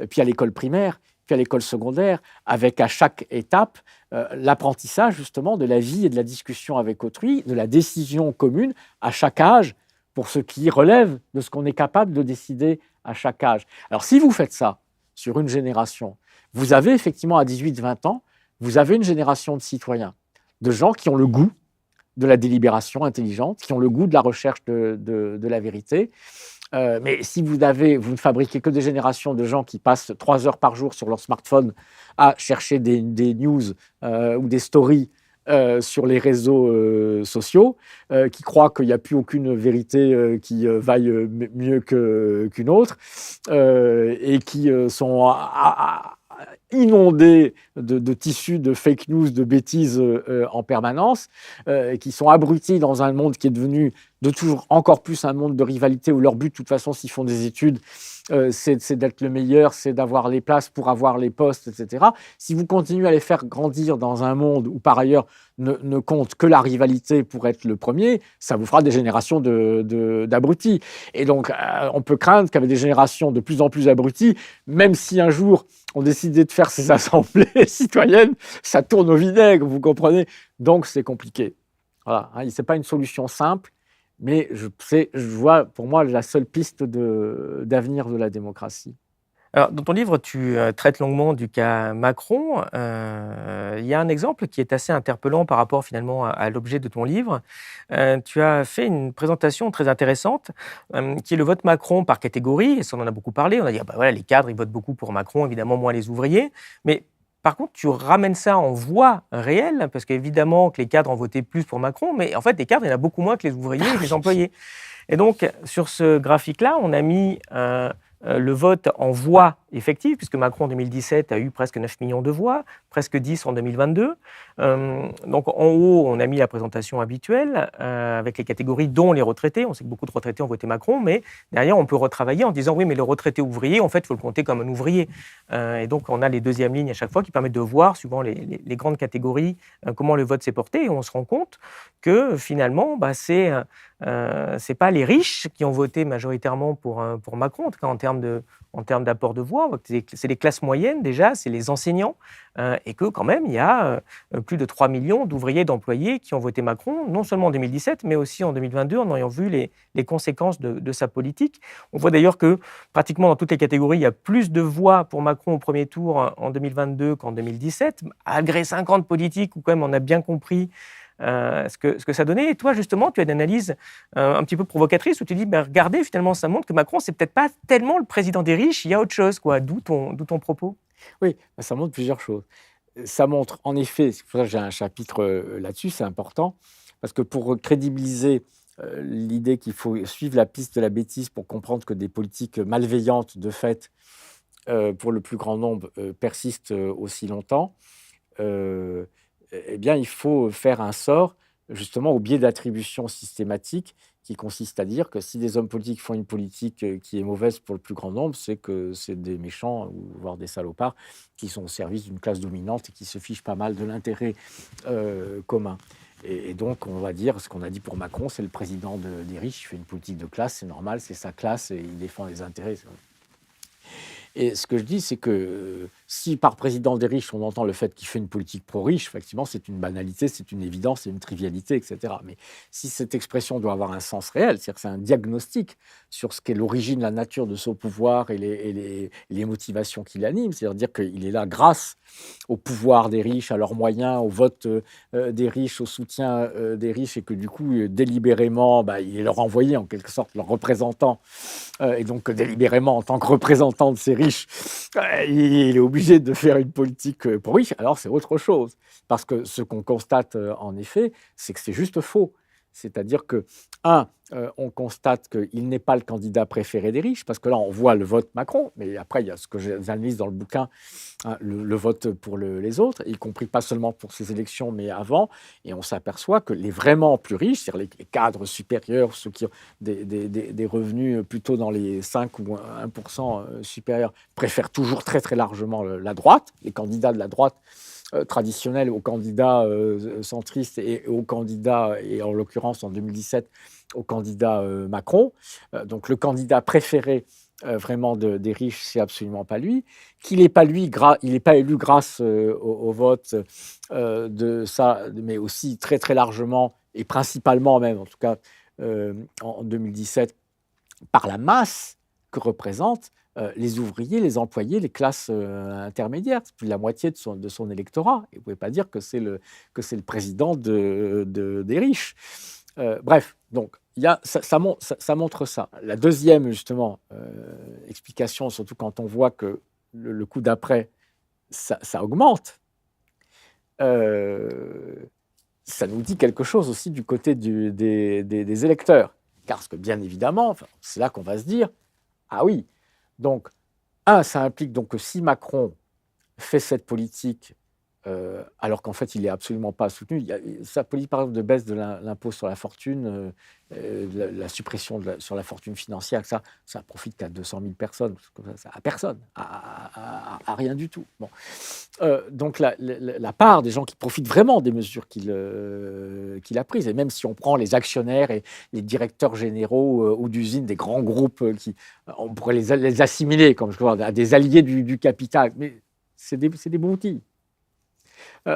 puis à l'école primaire, puis à l'école secondaire, avec à chaque étape l'apprentissage justement de la vie et de la discussion avec autrui, de la décision commune à chaque âge, pour ce qui relève de ce qu'on est capable de décider à chaque âge. Alors si vous faites ça sur une génération, vous avez effectivement à 18-20 ans, vous avez une génération de citoyens, de gens qui ont le goût de la délibération intelligente, qui ont le goût de la recherche de la vérité. Mais si vous ne fabriquez que des générations de gens qui passent 3 heures par jour sur leur smartphone à chercher des news ou des stories sur les réseaux sociaux, qui croient qu'il n'y a plus aucune vérité qui vaille mieux qu'une autre, et qui sont inondés de tissus de fake news, de bêtises en permanence, qui sont abrutis dans un monde qui est devenu de toujours encore plus un monde de rivalité où leur but, de toute façon, s'ils font des études, c'est d'être le meilleur, c'est d'avoir les places pour avoir les postes, etc. Si vous continuez à les faire grandir dans un monde où, par ailleurs, ne compte que la rivalité pour être le premier, ça vous fera des générations d'abrutis. Et donc, on peut craindre qu'avec des générations de plus en plus abrutis, même si un jour on décidait de faire ces assemblées citoyennes, ça tourne au vinaigre, vous comprenez? Donc, c'est compliqué. Voilà, hein, ce n'est pas une solution simple, mais je vois pour moi la seule piste d'avenir de la démocratie. Alors, dans ton livre, tu traites longuement du cas Macron. Il y a un exemple qui est assez interpellant par rapport finalement à l'objet de ton livre. Tu as fait une présentation très intéressante qui est le vote Macron par catégorie. Et ça, on en a beaucoup parlé. On a dit, ah bah voilà, les cadres, ils votent beaucoup pour Macron, évidemment moins les ouvriers. Mais par contre, tu ramènes ça en voix réelle, parce qu'évidemment que les cadres ont voté plus pour Macron, mais en fait, les cadres, il y en a beaucoup moins que les ouvriers et les employés. Et donc, sur ce graphique-là, on a mis le vote en voix effective, puisque Macron en 2017 a eu presque 9 millions de voix, presque 10 en 2022. Donc en haut, on a mis la présentation habituelle avec les catégories dont les retraités. On sait que beaucoup de retraités ont voté Macron, mais derrière, on peut retravailler en disant oui, mais le retraité ouvrier, en fait, il faut le compter comme un ouvrier. Et donc, on a les deuxièmes lignes à chaque fois qui permettent de voir, suivant les grandes catégories, comment le vote s'est porté. Et on se rend compte que finalement, c'est pas les riches qui ont voté majoritairement pour Macron, en tout cas en termes d'apport de voix. C'est les classes moyennes déjà, c'est les enseignants, et que quand même, il y a plus de 3 millions d'ouvriers, d'employés qui ont voté Macron, non seulement en 2017, mais aussi en 2022, en ayant vu les conséquences de sa politique. On voit d'ailleurs que pratiquement dans toutes les catégories, il y a plus de voix pour Macron au premier tour en 2022 qu'en 2017, malgré 50 politiques où quand même on a bien compris ce que ça donnait. Et toi, justement, tu as une analyse un petit peu provocatrice où tu dis, regardez, finalement, ça montre que Macron, c'est peut-être pas tellement le président des riches, il y a autre chose, quoi. D'où ton propos. Oui, ça montre plusieurs choses. Ça montre, en effet, c'est pour ça que j'ai un chapitre là-dessus, c'est important, parce que pour crédibiliser l'idée qu'il faut suivre la piste de la bêtise pour comprendre que des politiques malveillantes, de fait, pour le plus grand nombre, persistent aussi longtemps, eh bien, il faut faire un sort justement au biais d'attribution systématique qui consiste à dire que si des hommes politiques font une politique qui est mauvaise pour le plus grand nombre, c'est que c'est des méchants, ou voire des salopards, qui sont au service d'une classe dominante et qui se fichent pas mal de l'intérêt commun. Et donc, on va dire, ce qu'on a dit pour Macron, c'est le président des riches, il fait une politique de classe, c'est normal, c'est sa classe, et il défend les intérêts. Et ce que je dis, c'est que si par président des riches, on entend le fait qu'il fait une politique pro-riche, effectivement, c'est une banalité, c'est une évidence, c'est une trivialité, etc. Mais si cette expression doit avoir un sens réel, c'est-à-dire que c'est un diagnostic sur ce qu'est l'origine, la nature de son pouvoir et les motivations qui l'animent, c'est-à-dire dire qu'il est là grâce au pouvoir des riches, à leurs moyens, au vote des riches, au soutien des riches, et que du coup, délibérément, il est leur envoyé, en quelque sorte, leur représentant, et donc délibérément, en tant que représentant de ces riches, il est obligé de faire une politique pour riches, alors c'est autre chose. Parce que ce qu'on constate, en effet, c'est que c'est juste faux. C'est-à-dire que, on constate qu'il n'est pas le candidat préféré des riches, parce que là, on voit le vote Macron, mais après, il y a ce que j'analyse dans le bouquin, hein, le vote pour les autres, y compris pas seulement pour ces élections, mais avant, et on s'aperçoit que les vraiment plus riches, c'est-à-dire les cadres supérieurs, ceux qui ont des revenus plutôt dans les 5 ou 1% supérieurs, préfèrent toujours très très largement la droite, les candidats de la droite traditionnels aux candidats centristes et aux candidats, et en l'occurrence en 2017, au candidat Macron. Donc le candidat préféré vraiment des riches, c'est absolument pas lui. Qu'il n'est pas lui, il n'est pas élu grâce au vote de ça, mais aussi très très largement, et principalement même, en tout cas en 2017, par la masse que représentent les ouvriers, les employés, les classes intermédiaires. C'est plus de la moitié de son électorat. Et vous ne pouvez pas dire que c'est le président des riches. Bref, donc ça montre ça. La deuxième, justement, explication, surtout quand on voit que le coup d'après, ça augmente, ça nous dit quelque chose aussi du côté des électeurs. Parce que, bien évidemment, c'est là qu'on va se dire, ah oui, donc, ça implique donc que si Macron fait cette politique alors qu'en fait, il n'est absolument pas soutenu. Sa politique, par exemple, de baisse de l'impôt sur la fortune, la suppression sur la fortune financière, ça profite qu'à 200 000 personnes, à personne, à rien du tout. Bon. Donc, la part des gens qui profitent vraiment des mesures qu'il a prises, et même si on prend les actionnaires et les directeurs généraux ou d'usines des grands groupes, on pourrait les assimiler comme à des alliés du capital, mais c'est des broutilles.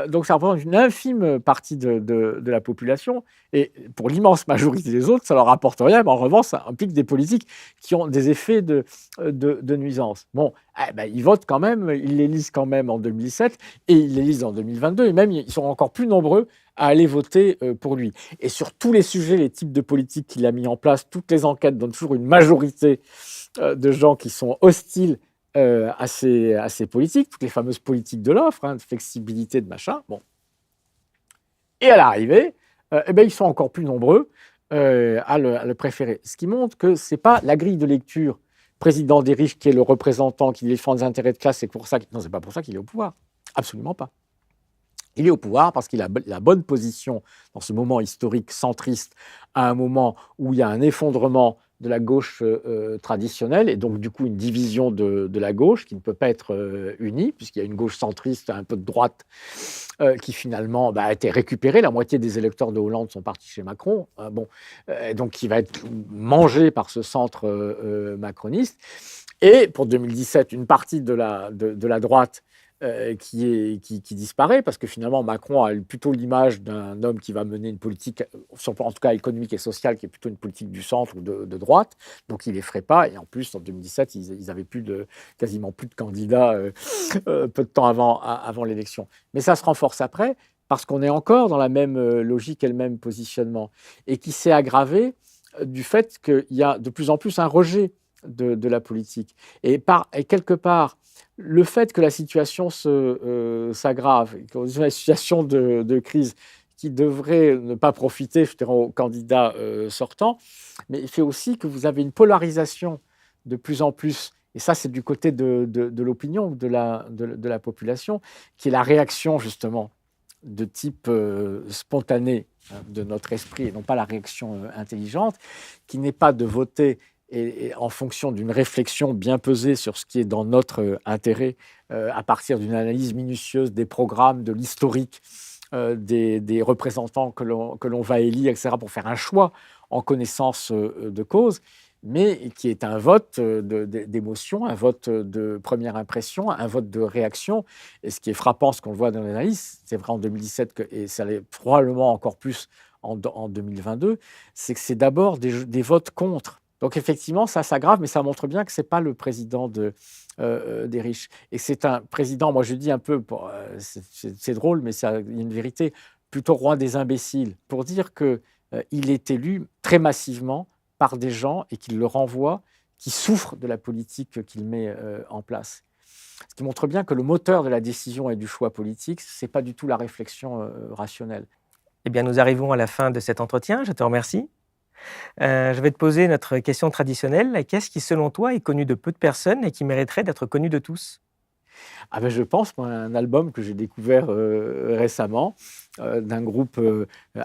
Donc ça représente une infime partie de la population, et pour l'immense majorité des autres, ça leur rapporte rien, mais en revanche, ça implique des politiques qui ont des effets de nuisance. Bon, ils votent quand même, ils l'élisent quand même en 2007, et ils l'élisent en 2022, et même ils sont encore plus nombreux à aller voter pour lui. Et sur tous les sujets, les types de politiques qu'il a mis en place, toutes les enquêtes donnent toujours une majorité de gens qui sont hostiles à ces politiques, toutes les fameuses politiques de l'offre, de flexibilité, de machin. Bon. Et à l'arrivée, ils sont encore plus nombreux à le préférer. Ce qui montre que ce n'est pas la grille de lecture président des riches qui est le représentant, qui défend les intérêts de classe, non, c'est pas pour ça qu'il est au pouvoir. Absolument pas. Il est au pouvoir parce qu'il a la bonne position dans ce moment historique centriste, à un moment où il y a un effondrement de la gauche traditionnelle, et donc du coup une division de la gauche qui ne peut pas être unie, puisqu'il y a une gauche centriste, un peu de droite, qui finalement a été récupérée. La moitié des électeurs de Hollande sont partis chez Macron, donc qui va être mangé par ce centre macroniste. Et pour 2017, une partie de la droite qui disparaît, parce que finalement Macron a plutôt l'image d'un homme qui va mener une politique, sur le plan en tout cas économique et sociale, qui est plutôt une politique du centre ou de droite, donc il ne les ferait pas. Et en plus, en 2017, ils n'avaient quasiment plus de candidats peu de temps avant l'élection. Mais ça se renforce après, parce qu'on est encore dans la même logique et le même positionnement, et qui s'est aggravé du fait qu'il y a de plus en plus un rejet de la politique. Et quelque part, le fait que la situation s'aggrave, qu'on est dans une situation de crise qui devrait ne pas profiter aux candidats sortants, mais il fait aussi que vous avez une polarisation de plus en plus, et ça c'est du côté de l'opinion, de la population, qui est la réaction justement de type spontané de notre esprit, et non pas la réaction intelligente, qui n'est pas de voter et en fonction d'une réflexion bien pesée sur ce qui est dans notre intérêt, à partir d'une analyse minutieuse des programmes, de l'historique, des représentants que l'on va élire, etc., pour faire un choix en connaissance de cause, mais qui est un vote d'émotion, un vote de première impression, un vote de réaction. Et ce qui est frappant, ce qu'on voit dans l'analyse, c'est vrai en 2017, et ça l'est probablement encore plus en 2022, c'est que c'est d'abord des votes contre. Donc effectivement, ça s'aggrave, mais ça montre bien que ce n'est pas le président des riches. Et c'est un président, moi je dis un peu, c'est drôle, mais il y a une vérité, plutôt roi des imbéciles, pour dire qu'il est élu très massivement par des gens, et qu'il le renvoie, qui souffrent de la politique qu'il met en place. Ce qui montre bien que le moteur de la décision et du choix politique, ce n'est pas du tout la réflexion rationnelle. Eh bien, nous arrivons à la fin de cet entretien. Je te remercie. Je vais te poser notre question traditionnelle. Qu'est-ce qui, selon toi, est connu de peu de personnes et qui mériterait d'être connu de tous ? Je pense à un album que j'ai découvert récemment, d'un groupe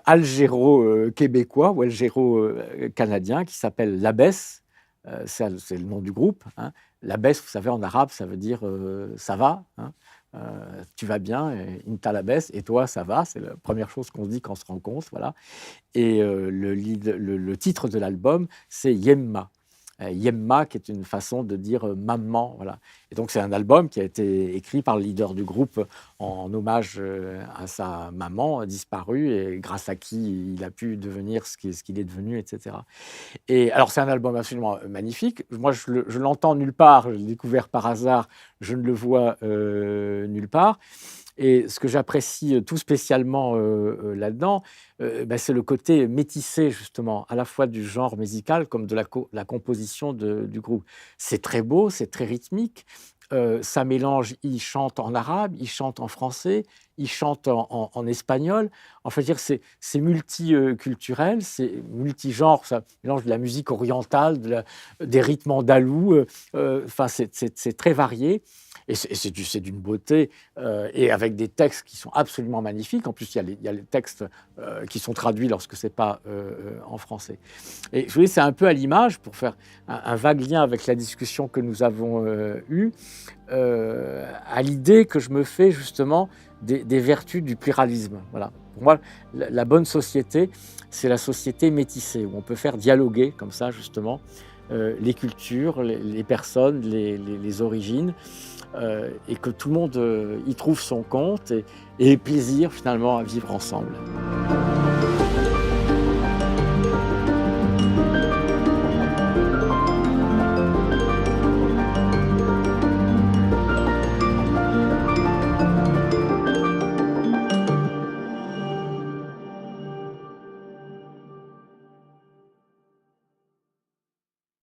algéro-québécois ou algéro-canadien qui s'appelle Labès. C'est le nom du groupe. Labès, vous savez, en arabe, ça veut dire ça va. Tu vas bien, Inta Labès, et toi, ça va. C'est la première chose qu'on se dit quand on se rencontre. Voilà. Et le titre de l'album, c'est Yemma. Yemma, qui est une façon de dire maman. Voilà. Et donc, c'est un album qui a été écrit par le leader du groupe en hommage à sa maman disparue, et grâce à qui il a pu devenir ce qu'il est devenu, etc. Et alors, c'est un album absolument magnifique. Moi, je l'entends nulle part. Je l'ai découvert par hasard. Je ne le vois nulle part. Et ce que j'apprécie tout spécialement là-dedans, c'est le côté métissé, justement, à la fois du genre musical comme de la composition du groupe. C'est très beau, c'est très rythmique. Ça mélange, il chante en arabe, il chante en français, il chante en espagnol. Enfin, c'est multiculturel, c'est multigenre, ça mélange de la musique orientale, des rythmes andalous. C'est très varié. c'est d'une beauté, et avec des textes qui sont absolument magnifiques. En plus, il y a les textes qui sont traduits lorsque ce n'est pas en français. Et je voulais, c'est un peu à l'image, pour faire un vague lien avec la discussion que nous avons eue, à l'idée que je me fais justement des vertus du pluralisme. Voilà. Pour moi, la bonne société, c'est la société métissée, où on peut faire dialoguer comme ça justement les cultures, les personnes, les origines, et que tout le monde y trouve son compte et ait plaisir finalement à vivre ensemble.